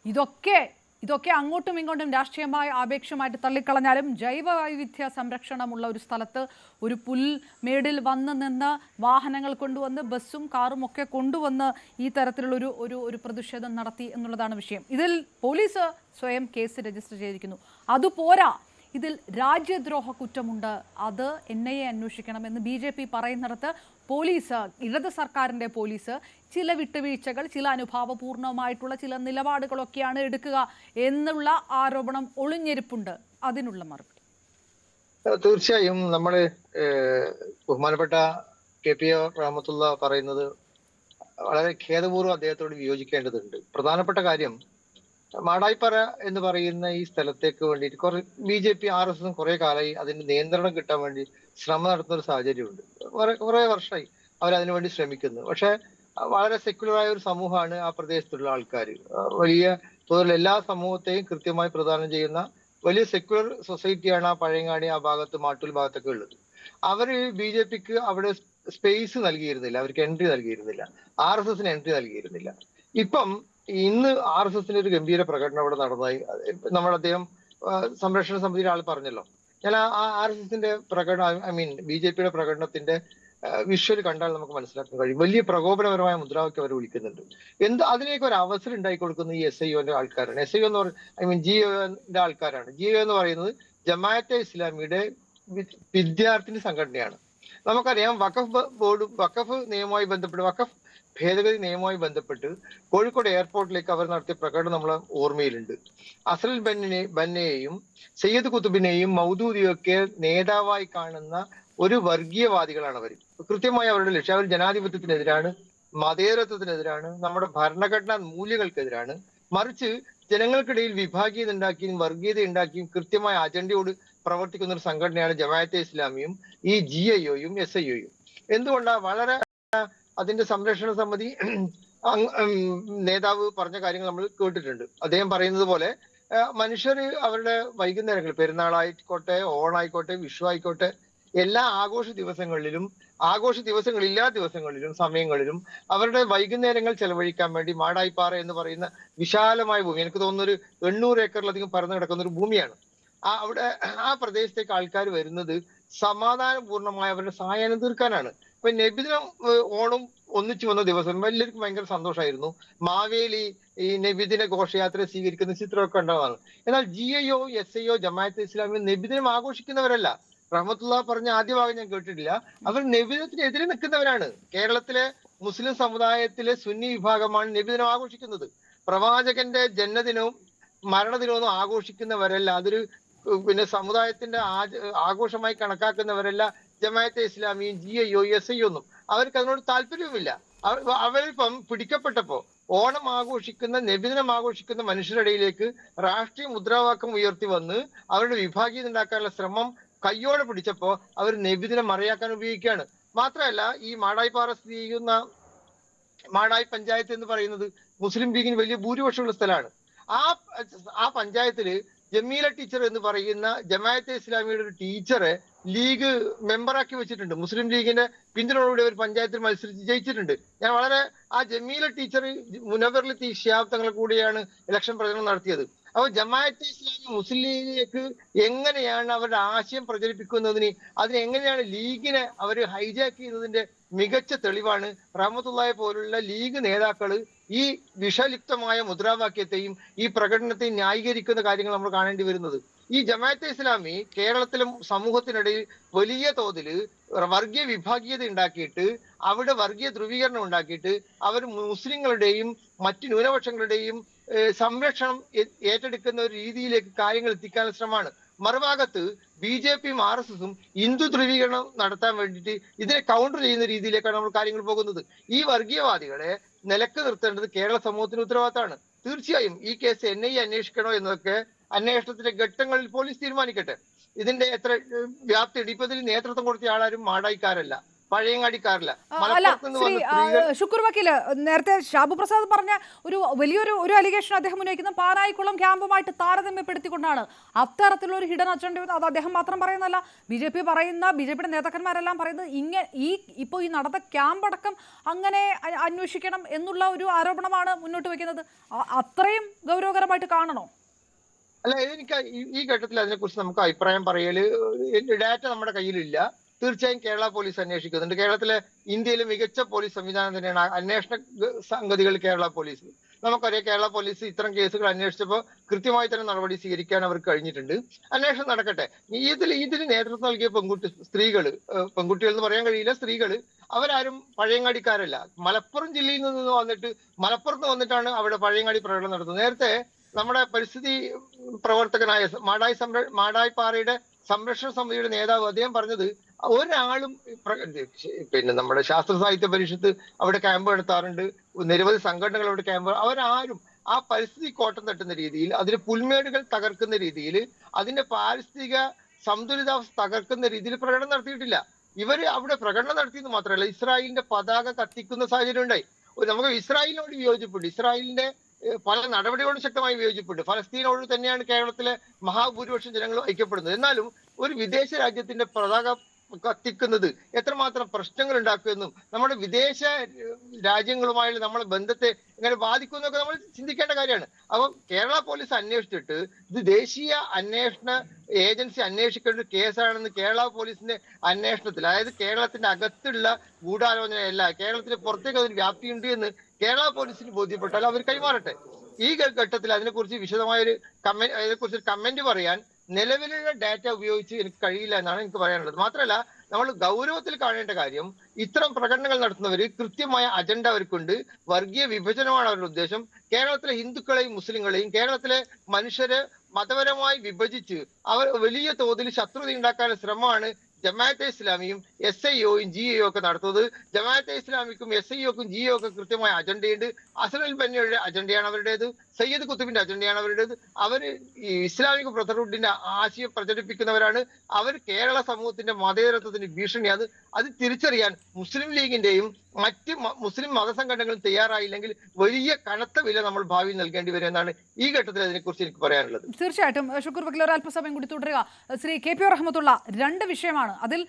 ഇതൊക്കെ അങ്ങോട്ടും ഇങ്ങോട്ടും രാഷ്ട്രീയമായ ആപേക്ഷമായിട്ട് തള്ളിക്കളഞ്ഞാലും ജൈവ വൈവിധ്യ സംരക്ഷണമുള്ള ഒരു സ്ഥലത്ത് ഒരു പുൽമേടിൽ വന്ന് നിന്ന് വാഹനങ്ങൾ കൊണ്ടുവന്ന് ബസ്സും കാറും ഒക്കെ കൊണ്ടുവന്ന് ഈ തരത്തിലുള്ള ഒരു പ്രതിഷേധം നടത്തി എന്നുള്ളതാണ് വിഷയം. ഇതിൽ പോലീസ് സ്വയം കേസ് രജിസ്റ്റർ ചെയ്തിരിക്കുന്നു. അതുപോരാ, ഇതിൽ രാജ്യദ്രോഹ കുറ്റമുണ്ട്, അത് NIA അന്വേഷിക്കണമെന്ന് BJP പറയുന്നിടത്ത് പോലീസ്, ഇടത് സർക്കാരിൻ്റെ പോലീസ് ചില വിട്ടുവീഴ്ചകൾ, ചില അനുഭാവപൂർണമായിട്ടുള്ള ചില നിലപാടുകളൊക്കെയാണ് എടുക്കുക എന്നുള്ള ആരോപണം ഒളിഞ്ഞിരിപ്പുണ്ട്. അതിനുള്ള മറുപടി? തീർച്ചയായും നമ്മൾ ബഹുമാനപ്പെട്ട KP റഹ്മത്തുള്ള പറയുന്നത് വളരെ ഖേദപൂർവ്വം അദ്ദേഹത്തോട് വിയോജിക്കേണ്ടതുണ്ട്. പ്രധാനപ്പെട്ട കാര്യം, മാടായിപ്പാറ എന്ന് പറയുന്ന ഈ സ്ഥലത്തേക്ക് വേണ്ടിയിട്ട് BJP RSS കുറെ കാലമായി അതിന്റെ നിയന്ത്രണം കിട്ടാൻ വേണ്ടി ശ്രമം നടത്തുന്ന ഒരു സാഹചര്യമുണ്ട്. കുറെ വർഷമായി അവരതിനു വേണ്ടി ശ്രമിക്കുന്നു. പക്ഷെ വളരെ സെക്യുലറായ ഒരു സമൂഹമാണ് ആ പ്രദേശത്തുള്ള ആൾക്കാർ. വലിയ തോതിൽ എല്ലാ സമൂഹത്തെയും കൃത്യമായി പ്രദാനം ചെയ്യുന്ന വലിയ സെക്യുലർ സൊസൈറ്റിയാണ് ആ പഴയങ്ങാടി, ആ ഭാഗത്ത്, മാട്ടൂൽ ഭാഗത്തൊക്കെ ഉള്ളത്. അവര് BJPക്ക് അവിടെ സ്പേസ് നൽകിയിരുന്നില്ല, അവർക്ക് എൻട്രി നൽകിയിരുന്നില്ല, RSSന് എൻട്രി നൽകിയിരുന്നില്ല. ഇപ്പം ഇന്ന് RSSന്റെ ഒരു ഗംഭീര പ്രകടനം അവിടെ നടന്നതായി അദ്ദേഹം സംരക്ഷണ സമിതിയുടെ ആൾ പറഞ്ഞല്ലോ. ഞാൻ ആ RSSന്റെ പ്രകടനം, BJPയുടെ പ്രകടനത്തിന്റെ വിഷ്വൽ കണ്ടാൽ നമുക്ക് മനസ്സിലാക്കാൻ കഴിയും. വലിയ പ്രകോപനപരമായ മുദ്രാവാക്യം അവർ വിളിക്കുന്നുണ്ട്. അതിലേക്ക് ഒരു അവസരം ഉണ്ടാക്കി കൊടുക്കുന്ന ഈ SIOന്റെ ആൾക്കാരാണ്. SIO എന്ന് പറയുന്നത് GIOന്റെ ആൾക്കാരാണ്. GIO എന്ന് പറയുന്നത് ജമാഅത്തെ ഇസ്ലാമിയുടെ വിദ്യാർത്ഥി സംഘടനയാണ്. നമുക്കറിയാം, വഖഫ് നിയമവുമായി ബന്ധപ്പെട്ട്, വഖഫ് ഭേദഗതി നിയമവുമായി ബന്ധപ്പെട്ട് കോഴിക്കോട് എയർപോർട്ടിലേക്ക് അവർ നടത്തിയ പ്രകടനം നമ്മളെ ഓർമ്മയിലുണ്ട്. അസൽ ബന്നയെയും സയ്യിദ് കുത്തുബിനെയും മൗദൂദിയും ഒക്കെ നേതാവായി കാണുന്ന ഒരു വർഗീയവാദികളാണ് അവർ. കൃത്യമായി അവരുടെ ലക്ഷ്യം, അവർ ജനാധിപത്യത്തിനെതിരാണ്, മതേതരത്വത്തിനെതിരാണ്, നമ്മുടെ ഭരണഘടനാ മൂല്യങ്ങൾക്കെതിരാണ്. മറിച്ച് ജനങ്ങൾക്കിടയിൽ വിഭാഗീയത ഉണ്ടാക്കിയും വർഗീയത ഉണ്ടാക്കിയും കൃത്യമായ അജണ്ടയോട് പ്രവർത്തിക്കുന്ന ഒരു സംഘടനയാണ് ജമാഅത്തെ ഇസ്ലാമിയും ഈ GIOയും SIOയും. എന്തുകൊണ്ടാണ്? വളരെ അതിന്റെ സംരക്ഷണ സമിതി നേതാവ് പറഞ്ഞ കാര്യങ്ങൾ നമ്മൾ കേട്ടിട്ടുണ്ട്. അദ്ദേഹം പറയുന്നത് പോലെ മനുഷ്യർ അവരുടെ വൈകുന്നേരങ്ങൾ, പെരുന്നാളായിക്കോട്ടെ, ഓണായിക്കോട്ടെ, വിഷു ആയിക്കോട്ടെ, എല്ലാ ആഘോഷ ദിവസങ്ങളില്ലാ ദിവസങ്ങളിലും സമയങ്ങളിലും അവരുടെ വൈകുന്നേരങ്ങൾ ചെലവഴിക്കാൻ വേണ്ടി മാടായിപ്പാറ എന്ന് പറയുന്ന വിശാലമായ ഭൂമി, എനിക്ക് തോന്നുന്ന ഒരു 800 ഏക്കറിലധികം പരന്നു കിടക്കുന്ന ഒരു ഭൂമിയാണ്. അവിടെ ആ പ്രദേശത്തേക്ക് ആൾക്കാർ വരുന്നത് സമാധാനപൂർണമായ അവരുടെ സായാഹ്നം തീർക്കാനാണ്. ഇപ്പൊ നബിദിനം, ഓണം ഒന്നിച്ചു വന്ന ദിവസം എല്ലാവർക്കും ഭയങ്കര സന്തോഷമായിരുന്നു. മാവേലി ഈ നബിദിന ഘോഷയാത്ര സ്വീകരിക്കുന്ന ചിത്രമൊക്കെ ഉണ്ടാവുന്നതാണ്. എന്നാൽ GIO SIO ജമാഅത്തെ ഇസ്ലാമി നബിദിനം ആഘോഷിക്കുന്നവരല്ല. റഹ്മത്തുള്ള പറഞ്ഞ ആദ്യ ഭാഗം ഞാൻ കേട്ടിട്ടില്ല. അവർ നബിദിനത്തിനെതിരെ നിൽക്കുന്നവരാണ്. കേരളത്തിലെ മുസ്ലിം സമുദായത്തിലെ സുന്നി വിഭാഗമാണ് നബിദിനം ആഘോഷിക്കുന്നത്. പ്രവാചകന്റെ ജന്മദിനവും മരണദിനവും ആഘോഷിക്കുന്നവരല്ല. അതൊരു സമുദായത്തിന്റെ ആഘോഷമായി കണക്കാക്കുന്നവരല്ല ജമാഅത്തെ ഇസ്ലാമിയും GIO SIO ഒന്നും. അവർക്ക് അതിനോട് താല്പര്യവുമില്ല. അവരിപ്പം പിടിക്കപ്പെട്ടപ്പോ ഓണം ആഘോഷിക്കുന്ന, നബിദിനം ആഘോഷിക്കുന്ന മനുഷ്യരുടെ ഇടയിലേക്ക് രാഷ്ട്രീയ മുദ്രാവാക്യം ഉയർത്തി വന്ന് അവരുടെ വിഭാഗീയത ഉണ്ടാക്കാനുള്ള ശ്രമം കയ്യോടെ പിടിച്ചപ്പോ അവർ നബിദിനം മറയാക്കാൻ ഉപയോഗിക്കുകയാണ്. മാത്രമല്ല, ഈ മാടായിപ്പാറ സ്ഥിതി ചെയ്യുന്ന മാടായി പഞ്ചായത്ത് എന്ന് പറയുന്നത് മുസ്ലിം ലീഗിന് വലിയ ഭൂരിപക്ഷമുള്ള സ്ഥലമാണ്. ആ പഞ്ചായത്തില് ജമീല ടീച്ചർ എന്ന് പറയുന്ന ജമാഅത്തെ ഇസ്ലാമിയുടെ ഒരു ടീച്ചറെ ലീഗ് മെമ്പറാക്കി വെച്ചിട്ടുണ്ട്. മുസ്ലിം ലീഗിന്റെ പിന്തുണയോടെ ഒരു പഞ്ചായത്തിൽ മത്സരിച്ച് ജയിച്ചിട്ടുണ്ട്. ഞാൻ വളരെ ആ ജമീല ടീച്ചർ മുനവറിലെത്തി ഷിഹാബ് തങ്ങൾ കൂടിയാണ് ഇലക്ഷൻ പ്രചരണം നടത്തിയത്. അപ്പോൾ ജമാഅത്തെ ഇസ്ലാമി മുസ്ലിം ലീഗിലേക്ക് എങ്ങനെയാണ് അവരുടെ ആശയം പ്രചരിപ്പിക്കുന്നതിന്, അതിനെങ്ങനെയാണ് ലീഗിനെ അവർ ഹൈജാക്ക് ചെയ്യുന്നതിന്റെ മികച്ച തെളിവാണ് റഹ്മത്തുള്ളയെ പോലുള്ള ലീഗ് നേതാക്കൾ ഈ വിഷലിപ്തമായ മുദ്രാവാക്യത്തെയും ഈ പ്രകടനത്തെയും ന്യായീകരിക്കുന്ന കാര്യങ്ങൾ നമ്മൾ കാണേണ്ടി വരുന്നത്. ഈ ജമാഅത്തെ ഇസ്ലാമി കേരളത്തിലും സമൂഹത്തിനിടയിൽ വലിയ തോതിൽ വർഗീയ വിഭാഗീയത ഉണ്ടാക്കിയിട്ട്, അവിടെ വർഗീയ ധ്രുവീകരണം ഉണ്ടാക്കിയിട്ട്, അവർ മുസ്ലിങ്ങളുടെയും മറ്റു ന്യൂനപക്ഷങ്ങളുടെയും സംരക്ഷണം ഏറ്റെടുക്കുന്ന ഒരു രീതിയിലേക്ക് കാര്യങ്ങൾ എത്തിക്കാനുള്ള ശ്രമമാണ്. മറുഭാഗത്ത് BJPയും RSSും ഹിന്ദു ധ്രുവീകരണം നടത്താൻ വേണ്ടിയിട്ട് ഇതിനെ കൗണ്ടർ ചെയ്യുന്ന രീതിയിലേക്കാണ് നമ്മൾ കാര്യങ്ങൾ പോകുന്നത്. ഈ വർഗീയവാദികളെ നിലക്ക് നിർത്തേണ്ടത് കേരള സമൂഹത്തിന് ഉത്തരവാദിത്തമാണ്. തീർച്ചയായും ഈ കേസ് NIA അന്വേഷിക്കണോ എന്നൊക്കെ അന്വേഷണത്തിന്റെ ഘട്ടങ്ങളിൽ പോലീസ് തീരുമാനിക്കട്ടെ. ഇതിന്റെ എത്ര വ്യാപ്തി, ഇപ്പൊ ഇതിൽ നേതൃത്വം കൊടുത്ത ആളാരും മാടായിക്കാരല്ല. പഴയങ്ങാടിക്കാരല്ല. അല്ല ശ്രീ ശുക്കൂർ വക്കീല്, നേരത്തെ ഷാബു പ്രസാദ് പറഞ്ഞ ഒരു അലിഗേഷൻ അദ്ദേഹം ഉന്നയിക്കുന്ന പാനായിക്കുളം ക്യാമ്പുമായിട്ട് താരതമ്യപ്പെടുത്തിക്കൊണ്ടാണ്. അത്തരത്തിലുള്ള ഒരു ഹിഡൻ അജണ്ട അത് അദ്ദേഹം മാത്രം പറയുന്നതല്ല, ബിജെപിയുടെ നേതാക്കന്മാരെല്ലാം പറയുന്നത് ഇപ്പോൾ ഈ നടന്ന ക്യാമ്പടക്കം അങ്ങനെ അന്വേഷിക്കണം എന്നുള്ള ഒരു ആരോപണമാണ് മുന്നോട്ട് വയ്ക്കുന്നത്. അത്രയും ഗൗരവകരമായിട്ട് കാണണോ? അല്ല, എനിക്ക് ഈ ഘട്ടത്തിൽ അതിനെക്കുറിച്ച് നമുക്ക് അഭിപ്രായം പറയല്, ഡാറ്റ നമ്മുടെ കയ്യിലില്ല. തീർച്ചയായും കേരള പോലീസ് അന്വേഷിക്കുന്നുണ്ട്. കേരളത്തിലെ ഇന്ത്യയിലെ മികച്ച പോലീസ് സംവിധാനം തന്നെയാണ് അന്വേഷണ സംഗതികൾ കേരള പോലീസ്. നമുക്കറിയാം, കേരള പോലീസ് ഇത്തരം കേസുകൾ അന്വേഷിച്ചപ്പോൾ കൃത്യമായി തന്നെ നടപടി സ്വീകരിക്കാൻ അവർക്ക് കഴിഞ്ഞിട്ടുണ്ട്. അന്വേഷണം നടക്കട്ടെ. ഇതിന് നേതൃത്വം നൽകിയ പെൺകുട്ടികൾ എന്ന് പറയാൻ കഴിയില്ല, സ്ത്രീകള് അവരാരും പഴയങ്ങാടിക്കാരല്ല. മലപ്പുറം ജില്ലയിൽ നിന്ന് മലപ്പുറത്ത് വന്നിട്ടാണ് അവിടെ പഴയങ്ങാടി പ്രകടനം നടത്തുന്നത്. നേരത്തെ നമ്മുടെ പരിസ്ഥിതി പ്രവർത്തകനായ മാടായിപ്പാറയുടെ സംരക്ഷണ സമിതിയുടെ നേതാവ് അദ്ദേഹം പറഞ്ഞത്, ഒരാളും നമ്മുടെ ശാസ്ത്ര സാഹിത്യ പരിഷത്ത് അവിടെ ക്യാമ്പ് നടത്താറുണ്ട്, നിരവധി സംഘടനകൾ അവിടെ ക്യാമ്പ്, അവരാരും ആ പരിസ്ഥിതി കോട്ടം തട്ടുന്ന രീതിയിൽ, അതിന് പുൽമേടുകൾ തകർക്കുന്ന രീതിയിൽ, അതിന്റെ പാരിസ്ഥിതിക സന്തുലിതാവസ്ഥ തകർക്കുന്ന രീതിയിൽ പ്രകടനം നടത്തിയിട്ടില്ല. ഇവര് അവിടെ പ്രകടനം നടത്തിയെന്ന് മാത്രമല്ല, ഇസ്രായേലിന്റെ പതാക കത്തിക്കുന്ന സാഹചര്യം ഉണ്ടായി. നമുക്ക് ഇസ്രായേലിനോട് വിയോജിപ്പുണ്ട്, ഇസ്രായേലിന്റെ പല നടപടികളോടും ശക്തമായി വിയോജിപ്പുണ്ട്. ഫലസ്തീനോട് തന്നെയാണ് കേരളത്തിലെ മഹാഭൂരിപക്ഷം ജനങ്ങൾ ഐക്യപ്പെടുന്നത്. എന്നാലും ഒരു വിദേശ രാജ്യത്തിന്റെ പതാക കത്തിക്കുന്നത് എത്രമാത്രം പ്രശ്നങ്ങൾ ഉണ്ടാക്കുമെന്നും നമ്മുടെ വിദേശ രാജ്യങ്ങളുമായുള്ള നമ്മളെ ബന്ധത്തെ എങ്ങനെ ബാധിക്കുമെന്നൊക്കെ നമ്മൾ ചിന്തിക്കേണ്ട കാര്യമാണ്. അപ്പം കേരള പോലീസ് അന്വേഷിച്ചിട്ട് ഇത് ദേശീയ അന്വേഷണ ഏജൻസി അന്വേഷിക്കേണ്ട ഒരു കേസാണെന്ന് കേരള പോലീസിന്റെ അന്വേഷണത്തിൽ, അതായത് കേരളത്തിന്റെ അകത്തുള്ള ഗൂഢാലോചനയല്ല, കേരളത്തിന് പുറത്തേക്ക് അതിന് വ്യാപ്തിയുണ്ട് എന്ന് കേരള പോലീസിന് ബോധ്യപ്പെട്ടാൽ അവർ കൈമാറട്ടെ. ഈ ഘട്ടത്തിൽ അതിനെക്കുറിച്ച് വിശദമായൊരു കമന്റ് പറയാൻ നിലവിലുള്ള ഡാറ്റ ഉപയോഗിച്ച് എനിക്ക് കഴിയില്ല എന്നാണ് എനിക്ക് പറയാനുള്ളത്. മാത്രമല്ല, നമ്മൾ ഗൗരവത്തിൽ കാണേണ്ട കാര്യം, ഇത്തരം പ്രകടനങ്ങൾ നടത്തുന്നവർ കൃത്യമായ അജണ്ട അവർക്കുണ്ട്. വർഗീയ വിഭജനമാണ് അവരുടെ ഉദ്ദേശം. കേരളത്തിലെ ഹിന്ദുക്കളെയും മുസ്ലിങ്ങളെയും കേരളത്തിലെ മനുഷ്യരെ മതപരമായി വിഭജിച്ച് അവർ വലിയ തോതിൽ ശത്രുത ഉണ്ടാക്കാനുള്ള ശ്രമമാണ് ജമാഅത്തെ ഇസ്ലാമിയും SIOയും GIO ഒക്കെ നടത്തുന്നത്. ജമാഅത്തെ ഇസ്ലാമിക്കും SIOക്കും GIO ഒക്കെ കൃത്യമായ അജണ്ടയുണ്ട്. അസനുൽ ബന്നയുടെ അജണ്ടയാണ് അവരുടേത്, സയ്യിദ് കുത്തുബിന്റെ അജണ്ടയാണ് അവരുടേത്. അവര് ഈ ഇസ്ലാമിക ബ്രദർഹുഡിന്റെ ആശയം പ്രചരിപ്പിക്കുന്നവരാണ്. അവർ കേരള സമൂഹത്തിന്റെ മതേതരത്വത്തിന് ഭീഷണിയാണ്. അത് തിരിച്ചറിയാൻ മുസ്ലിം ലീഗിന്റെയും മറ്റ് മുസ്ലിം മതസംഘടനകളും തയ്യാറായില്ലെങ്കിൽ വലിയ കനത്ത വില നമ്മൾ ഭാവിയിൽ നൽകേണ്ടി വരും എന്നാണ് ഈ ഘട്ടത്തിൽ അതിനെക്കുറിച്ച് എനിക്ക് പറയാനുള്ളത്. തീർച്ചയായിട്ടും ശുക്കൂർ വക്കീൽ, ഒരല്പസമയം കൂടി തുടരുക. ശ്രീ KP റഹ്മത്തുള്ള, രണ്ട് വിഷയമാണ്. അതിൽ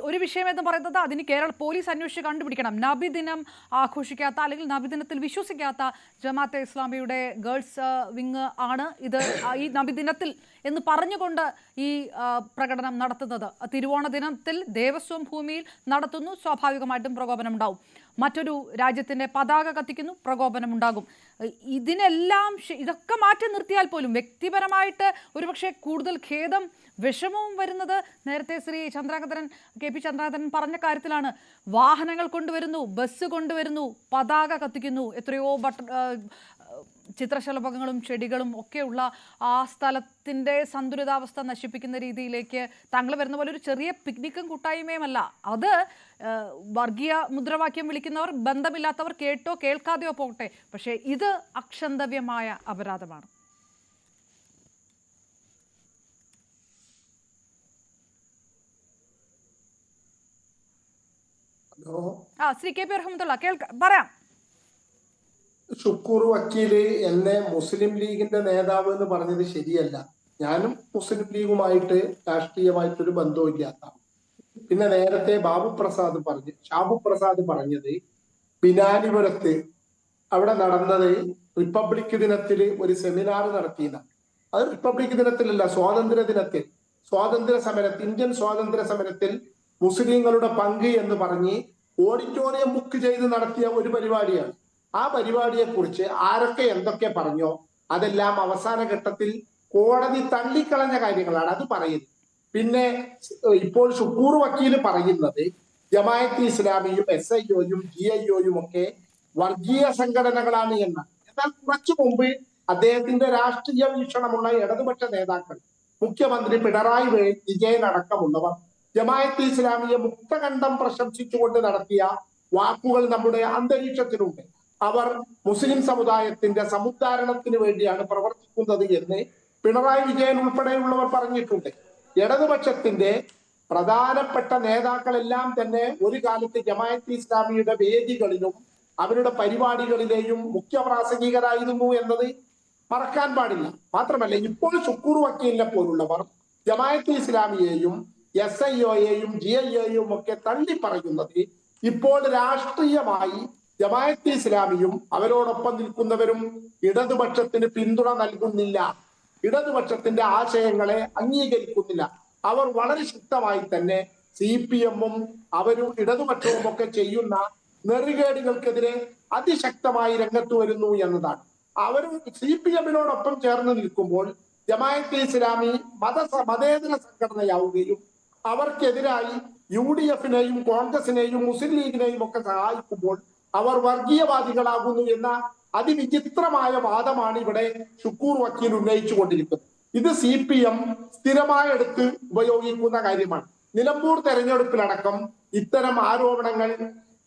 ഒരു വിഷയം എന്ന് പറയുന്നത്, അതിന് കേരള പോലീസ് അന്വേഷിച്ച് കണ്ടുപിടിക്കണം. നബിദിനം ആഘോഷിക്കാത്ത അല്ലെങ്കിൽ നബിദിനത്തിൽ വിശ്വസിക്കാത്ത ജമാഅത്തെ ഇസ്ലാമിയുടെ ഗേൾസ് വിങ് ആണ് ഇത് ഈ നബിദിനത്തിൽ എന്ന് പറഞ്ഞുകൊണ്ട് ഈ പ്രകടനം നടത്തുന്നത്. തിരുവോണ ദിനത്തിൽ ദേവസ്വം ഭൂമിയിൽ നടത്തുന്നു, സ്വാഭാവികമായിട്ടും പ്രകോപനം ഉണ്ടാവും. മറ്റൊരു രാജ്യത്തിന്റെ പതാക കത്തിക്കുന്നു, പ്രകോപനം ഉണ്ടാകും. ഇതൊക്കെ മാറ്റി നിർത്തിയാൽ പോലും വ്യക്തിപരമായിട്ട് ഒരുപക്ഷെ കൂടുതൽ ഖേദം വിഷമവും വരുന്നത് നേരത്തെ ശ്രീ KP ചന്ദ്രകാന്തൻ പറഞ്ഞ കാര്യത്തിലാണ്. വാഹനങ്ങൾ കൊണ്ടുവരുന്നു, ബസ് കൊണ്ടുവരുന്നു, പതാക കത്തിക്കുന്നു, എത്രയോ ചിത്രശലഭങ്ങളും ചെടികളും ഒക്കെയുള്ള ആ സ്ഥലത്തിൻ്റെ സന്തുലിതാവസ്ഥ നശിപ്പിക്കുന്ന രീതിയിലേക്ക് താങ്കൾ വരുന്ന പോലെ ഒരു ചെറിയ പിക്നിക്കും കൂട്ടായ്മയുമല്ല അത്. വർഗീയ മുദ്രാവാക്യം വിളിക്കുന്നവർ, ബന്ധമില്ലാത്തവർ കേട്ടോ കേൾക്കാതെയോ പോകട്ടെ, പക്ഷേ ഇത് അക്ഷന്തവ്യമായ അപരാധമാണ്. ശ്രീ KP റഹ്മത്തുള്ള, പറയാം. ഷുക്കൂർ വക്കീല് എന്നെ മുസ്ലിം ലീഗിന്റെ നേതാവ് എന്ന് പറഞ്ഞത് ശരിയല്ല. ഞാനും മുസ്ലിം ലീഗുമായിട്ട് രാഷ്ട്രീയമായിട്ടൊരു ബന്ധവുമില്ലാത്ത. പിന്നെ നേരത്തെ ഷാബു പ്രസാദ് പറഞ്ഞത് ബിനാലിപുരത്ത് അവിടെ നടന്നത് റിപ്പബ്ലിക് ദിനത്തിൽ ഒരു സെമിനാർ നടത്തിയതാണ്. അത് റിപ്പബ്ലിക് ദിനത്തിലല്ല, സ്വാതന്ത്ര്യ ദിനത്തിൽ, ഇന്ത്യൻ സ്വാതന്ത്ര്യ സമരത്തിൽ മുസ്ലിങ്ങളുടെ പങ്ക് എന്ന് പറഞ്ഞ് ഓഡിറ്റോറിയം ബുക്ക് ചെയ്ത് നടത്തിയ ഒരു പരിപാടിയാണ്. ആ പരിപാടിയെ കുറിച്ച് ആരൊക്കെ എന്തൊക്കെ പറഞ്ഞോ അതെല്ലാം അവസാന ഘട്ടത്തിൽ കോടതി തള്ളിക്കളഞ്ഞ കാര്യങ്ങളാണ് അത് പറയുന്നത്. പിന്നെ ഇപ്പോൾ ഷുക്കൂർ വക്കീൽ പറയുന്നത് ജമാഅത്തെ ഇസ്ലാമിയും SIOയും GIOയും ഒക്കെ വർഗീയ സംഘടനകളാണ് എന്നാണ്. എന്നാൽ കുറച്ചു മുമ്പ് അദ്ദേഹത്തിന്റെ രാഷ്ട്രീയ വീക്ഷണമുള്ള ഇടതുപക്ഷ നേതാക്കൾ, മുഖ്യമന്ത്രി പിണറായി വിജയൻ അടക്കമുള്ളവർ ജമാഅത്തെ ഇസ്ലാമിയെ മുക്തകണ്ഠം പ്രശംസിച്ചുകൊണ്ട് നടത്തിയ വാക്കുകൾ നമ്മുടെ അന്തരീക്ഷത്തിലുണ്ട്. അവർ മുസ്ലിം സമുദായത്തിന്റെ സമുദ്ധാരണത്തിന് വേണ്ടിയാണ് പ്രവർത്തിക്കുന്നത് എന്ന് പിണറായി വിജയൻ ഉൾപ്പെടെയുള്ളവർ പറഞ്ഞിട്ടുണ്ട്. ഇടതുപക്ഷത്തിന്റെ പ്രധാനപ്പെട്ട നേതാക്കളെല്ലാം തന്നെ ഒരു കാലത്ത് ജമാഅത്ത് ഇസ്ലാമിയുടെ വേദികളിലും അവരുടെ പരിപാടികളിലെയും മുഖ്യ പ്രാസംഗികരായിരുന്നു എന്നത് മറക്കാൻ പാടില്ല. മാത്രമല്ല, ഇപ്പോൾ ഷുക്കൂർ വക്കീലിനെ പോലുള്ളവർ ജമാഅത്ത് ഇസ്ലാമിയെയും SIOയെയും GIOയെയും ഒക്കെ തള്ളി പറയുന്നത് ഇപ്പോൾ രാഷ്ട്രീയമായി ജമാഅത്ത് ഇസ്ലാമിയും അവരോടൊപ്പം നിൽക്കുന്നവരും ഇടതുപക്ഷത്തിന് പിന്തുണ നൽകുന്നില്ല, ഇടതുപക്ഷത്തിന്റെ ആശയങ്ങളെ അംഗീകരിക്കുന്നില്ല. അവർ വളരെ ശക്തമായി തന്നെ CPM-ഉം അവരും ഇടതുപക്ഷവും ഒക്കെ ചെയ്യുന്ന നെറുകേടുകൾക്കെതിരെ അതിശക്തമായി രംഗത്ത് വരുന്നു എന്നതാണ്. അവരും CPM-നോടൊപ്പം ചേർന്ന് നിൽക്കുമ്പോൾ ജമാഅത്തെ ഇസ്ലാമി മതേതര സംഘടനയാവുകയും അവർക്കെതിരായി UDF-നെയും കോൺഗ്രസിനെയും മുസ്ലിം ലീഗിനെയും ഒക്കെ സഹായിക്കുമ്പോൾ അവർ വർഗീയവാദികളാകുന്നു എന്ന അതിവിചിത്രമായ വാദമാണ് ഇവിടെ ഷുക്കൂർ വക്കീൽ ഉന്നയിച്ചു കൊണ്ടിരിക്കുന്നത്. ഇത് CPM സ്ഥിരമായെടുത്ത് ഉപയോഗിക്കുന്ന കാര്യമാണ്. നിലമ്പൂർ തെരഞ്ഞെടുപ്പിലടക്കം ഇത്തരം ആരോപണങ്ങൾ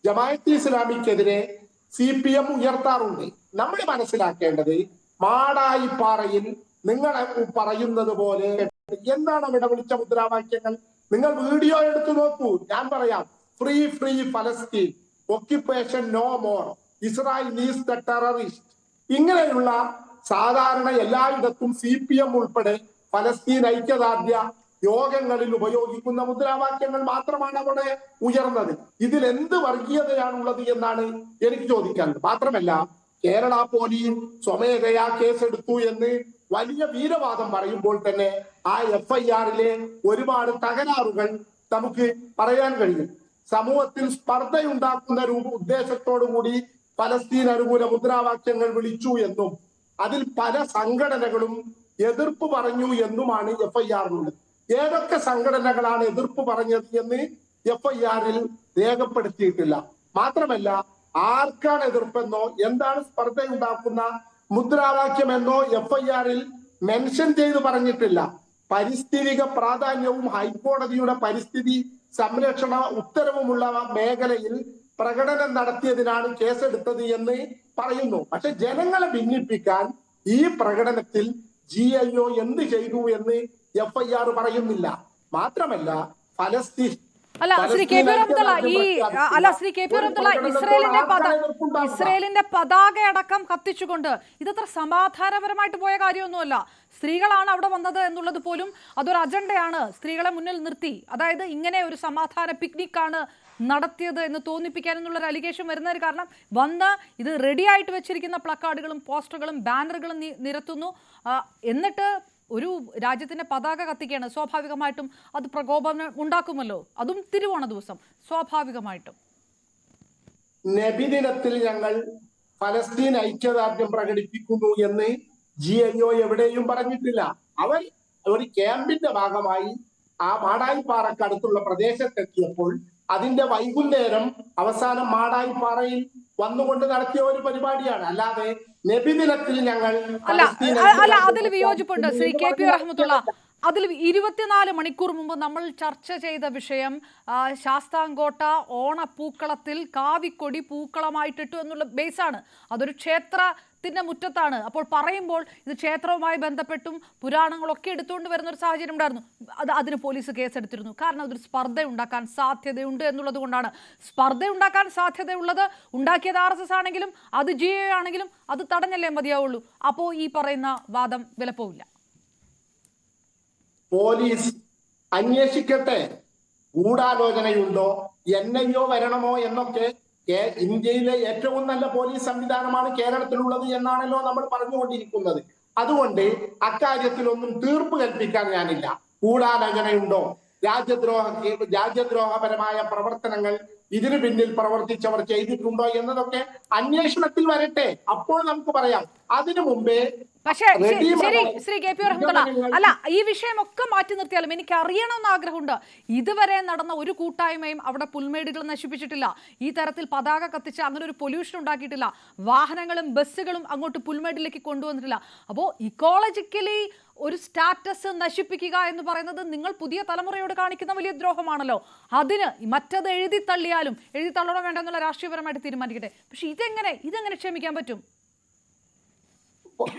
ജമാഅത്തെ ഇസ്ലാമിക്കെതിരെ CPM ഉയർത്താറുണ്ട്. നമ്മൾ മനസ്സിലാക്കേണ്ടത്, മാടായിപ്പാറയിൽ നിങ്ങൾ പറയുന്നത് പോലെ എന്താണ് അവിടെ വിളിച്ച മുദ്രാവാക്യങ്ങൾ? നിങ്ങൾ വീഡിയോ എടുത്തു നോക്കൂ. ഞാൻ പറയാം, ഫ്രീ ഫ്രീ ഫലസ്തീൻ, occupation no more, Israel is the terrorist. ഇങ്ങനെയുള്ള സാധാരണ എല്ലായിടത്തും CPM ഉൾപ്പെടെ ഫലസ്തീൻ ഐക്യദാർഢ്യ യോഗങ്ങളിൽ ഉപയോഗിക്കുന്ന മുദ്രാവാക്യങ്ങൾ മാത്രമാണ് അവിടെ ഉയർന്നത്. ഇതിൽ എന്ത് വർഗീയതയാണുള്ളത് എന്നാണ് എനിക്ക് ചോദിക്കാനുള്ളത്. മാത്രമല്ല, കേരള പോലീസ് സ്വമേധയാ കേസെടുത്തു എന്ന് വലിയ വീരവാദം പറയുമ്പോൾ തന്നെ ആ FIR-ലെ ഒരുപാട് തകരാറുകൾ നമുക്ക് പറയാൻ കഴിയും. സമൂഹത്തിൽ സ്പർദ്ധയുണ്ടാക്കുന്ന ഉദ്ദേശത്തോടു കൂടി ഫലസ്തീൻ അനുകൂല മുദ്രാവാക്യങ്ങൾ വിളിച്ചു എന്നും അതിൽ പല സംഘടനകളും എതിർപ്പ് പറഞ്ഞു എന്നുമാണ് FIR-ലുള്ളത്. ഏതൊക്കെ സംഘടനകളാണ് എതിർപ്പ് പറഞ്ഞത് എന്ന് FIR-ൽ രേഖപ്പെടുത്തിയിട്ടില്ല. മാത്രമല്ല, ആർക്കാണ് എതിർപ്പെന്നോ എന്താണ് സ്പർദ്ധയുണ്ടാക്കുന്ന മുദ്രാവാക്യമെന്നോ FIR-ൽ മെൻഷൻ ചെയ്ത് പറഞ്ഞിട്ടില്ല. പരിസ്ഥിതിക പ്രാധാന്യവും ഹൈക്കോടതിയുടെ പരിസ്ഥിതി സംരക്ഷണ ഉത്തരവുമുള്ള മേഖലയിൽ പ്രകടനം നടത്തിയതിനാണ് കേസെടുത്തത് എന്ന് പറയുന്നു. പക്ഷെ ജനങ്ങളെ ഭിന്നിപ്പിക്കാൻ ഈ പ്രകടനത്തിൽ GIO എന്ത് ചെയ്തു എന്ന് FIR പറയുന്നില്ല. മാത്രമല്ല, ഫലസ്തീൻ ശ്രീ കെ പി റഹ്മത്തുള്ള ഇസ്രയേലിന്റെ പതാക അടക്കം കത്തിച്ചുകൊണ്ട് ഇതത്ര സമാധാനപരമായിട്ട് പോയ കാര്യമൊന്നുമല്ല. സ്ത്രീകളാണ് അവിടെ വന്നത് എന്നുള്ളത് പോലും അതൊരു അജണ്ടയാണ്. സ്ത്രീകളെ മുന്നിൽ നിർത്തി, അതായത് ഇങ്ങനെ ഒരു സമാധാന പിക്നിക്കാണ് നടത്തിയത് എന്ന് തോന്നിപ്പിക്കാൻ എന്നുള്ളൊരു അലിഗേഷൻ വരുന്നതിന് കാരണം വന്ന് ഇത് റെഡി ആയിട്ട് വെച്ചിരിക്കുന്ന പ്ലക്കാർഡുകളും പോസ്റ്ററുകളും ബാനറുകളും നിരത്തുന്നു. എന്നിട്ട് ഒരു രാജ്യത്തിന്റെ പതാക കത്തിക്കുകയാണ്. സ്വാഭാവികമായിട്ടും അത് പ്രകോപനം ഉണ്ടാക്കുമല്ലോ, അതും തിരുവോണ ദിവസം. സ്വാഭാവികമായിട്ടും നബിദിനത്തിൽ ഞങ്ങൾ ഫലസ്തീൻ ഐക്യദാർഢ്യം പ്രകടിപ്പിക്കുന്നു എന്ന് GIO എവിടെയും പറഞ്ഞിട്ടില്ല. അവർ ഒരു ക്യാമ്പിന്റെ ഭാഗമായി ആ മാടായിപ്പാറക്കടുത്തുള്ള പ്രദേശത്തെത്തിയപ്പോൾ അതിന്റെ വൈകുന്നേരം അവസാനം മാടായിപ്പാറയിൽ വന്നുകൊണ്ട് നടത്തിയ ഒരു പരിപാടിയാണ്. അല്ലാതെ നബിദിനത്തിൽ ഞങ്ങൾ അതിൽ വിയോജിപ്പുണ്ട് ശ്രീ കെ പി റഹ്മത്തുള്ള. അതിൽ 24 മണിക്കൂർ മുമ്പ് നമ്മൾ ചർച്ച ചെയ്ത വിഷയം ശാസ്താംകോട്ട ഓണപ്പൂക്കളത്തിൽ കാവിക്കൊടി പൂക്കളമായിട്ടിട്ടു എന്നുള്ള ബേസാണ്. അതൊരു ക്ഷേത്രത്തിന്റെ മുറ്റത്താണ്. അപ്പോൾ പറയുമ്പോൾ ഇത് ക്ഷേത്രവുമായി ബന്ധപ്പെട്ടും പുരാണങ്ങളൊക്കെ എടുത്തുകൊണ്ട് വരുന്ന ഒരു സാഹചര്യം ഉണ്ടായിരുന്നു. അതിന് പോലീസ് കേസെടുത്തിരുന്നു. കാരണം അതൊരു സ്പർദ്ധ ഉണ്ടാക്കാൻ സാധ്യതയുണ്ട് എന്നുള്ളത് കൊണ്ടാണ്. സ്പർദ്ധ ഉണ്ടാക്കാൻ സാധ്യതയുള്ളത് ഉണ്ടാക്കിയത് RSS ആണെങ്കിലും അത് GIO ആണെങ്കിലും അത് തടഞ്ഞല്ലേ മതിയാവുള്ളൂ. അപ്പോൾ ഈ പറയുന്ന വാദം വിലപ്പോവില്ല. പോലീസ് അന്വേഷിക്കട്ടെ, ഗൂഢാലോചനയുണ്ടോ, NIO വരണമോ എന്നൊക്കെ. ഇന്ത്യയിലെ ഏറ്റവും നല്ല പോലീസ് സംവിധാനമാണ് കേരളത്തിലുള്ളത് എന്നാണല്ലോ നമ്മൾ പറഞ്ഞുകൊണ്ടിരിക്കുന്നത്. അതുകൊണ്ട് അക്കാര്യത്തിലൊന്നും തീർപ്പ് കൽപ്പിക്കാൻ ഞാനില്ല. ഗൂഢാലോചനയുണ്ടോ, രാജ്യദ്രോഹപരമായ പ്രവർത്തനങ്ങൾ ഇതിനു പിന്നിൽ പ്രവർത്തിച്ചവർ ചെയ്തിട്ടുണ്ടോ എന്നതൊക്കെ അന്വേഷണത്തിൽ വരട്ടെ, അപ്പോൾ നമുക്ക് പറയാം. അതിനു മുമ്പേ പക്ഷേ ശരി ശ്രീ കെ പി റഹ്മത്തുള്ള, അല്ല, ഈ വിഷയമൊക്കെ മാറ്റി നിർത്തിയാലും എനിക്ക് അറിയണമെന്ന് ആഗ്രഹമുണ്ട്. ഇതുവരെ നടന്ന ഒരു കൂട്ടായ്മയും അവിടെ പുൽമേടുകൾ നശിപ്പിച്ചിട്ടില്ല. ഈ തരത്തിൽ പതാക കത്തിച്ച് അങ്ങനെ ഒരു പൊല്യൂഷൻ ഉണ്ടാക്കിയിട്ടില്ല. വാഹനങ്ങളും ബസ്സുകളും അങ്ങോട്ട് പുൽമേടിലേക്ക് കൊണ്ടുവന്നിട്ടില്ല. അപ്പോൾ ഇക്കോളജിക്കലി ഒരു സ്റ്റാറ്റസ് നശിപ്പിക്കുക എന്ന് പറയുന്നത് നിങ്ങൾ പുതിയ തലമുറയോട് കാണിക്കുന്ന വലിയ ദ്രോഹമാണല്ലോ. അതിന് മറ്റത് എഴുതി തള്ളണോ വേണ്ടെന്നുള്ള രാഷ്ട്രീയപരമായിട്ട് തീരുമാനിക്കട്ടെ. പക്ഷെ ഇതെങ്ങനെ ക്ഷമിക്കാൻ പറ്റും?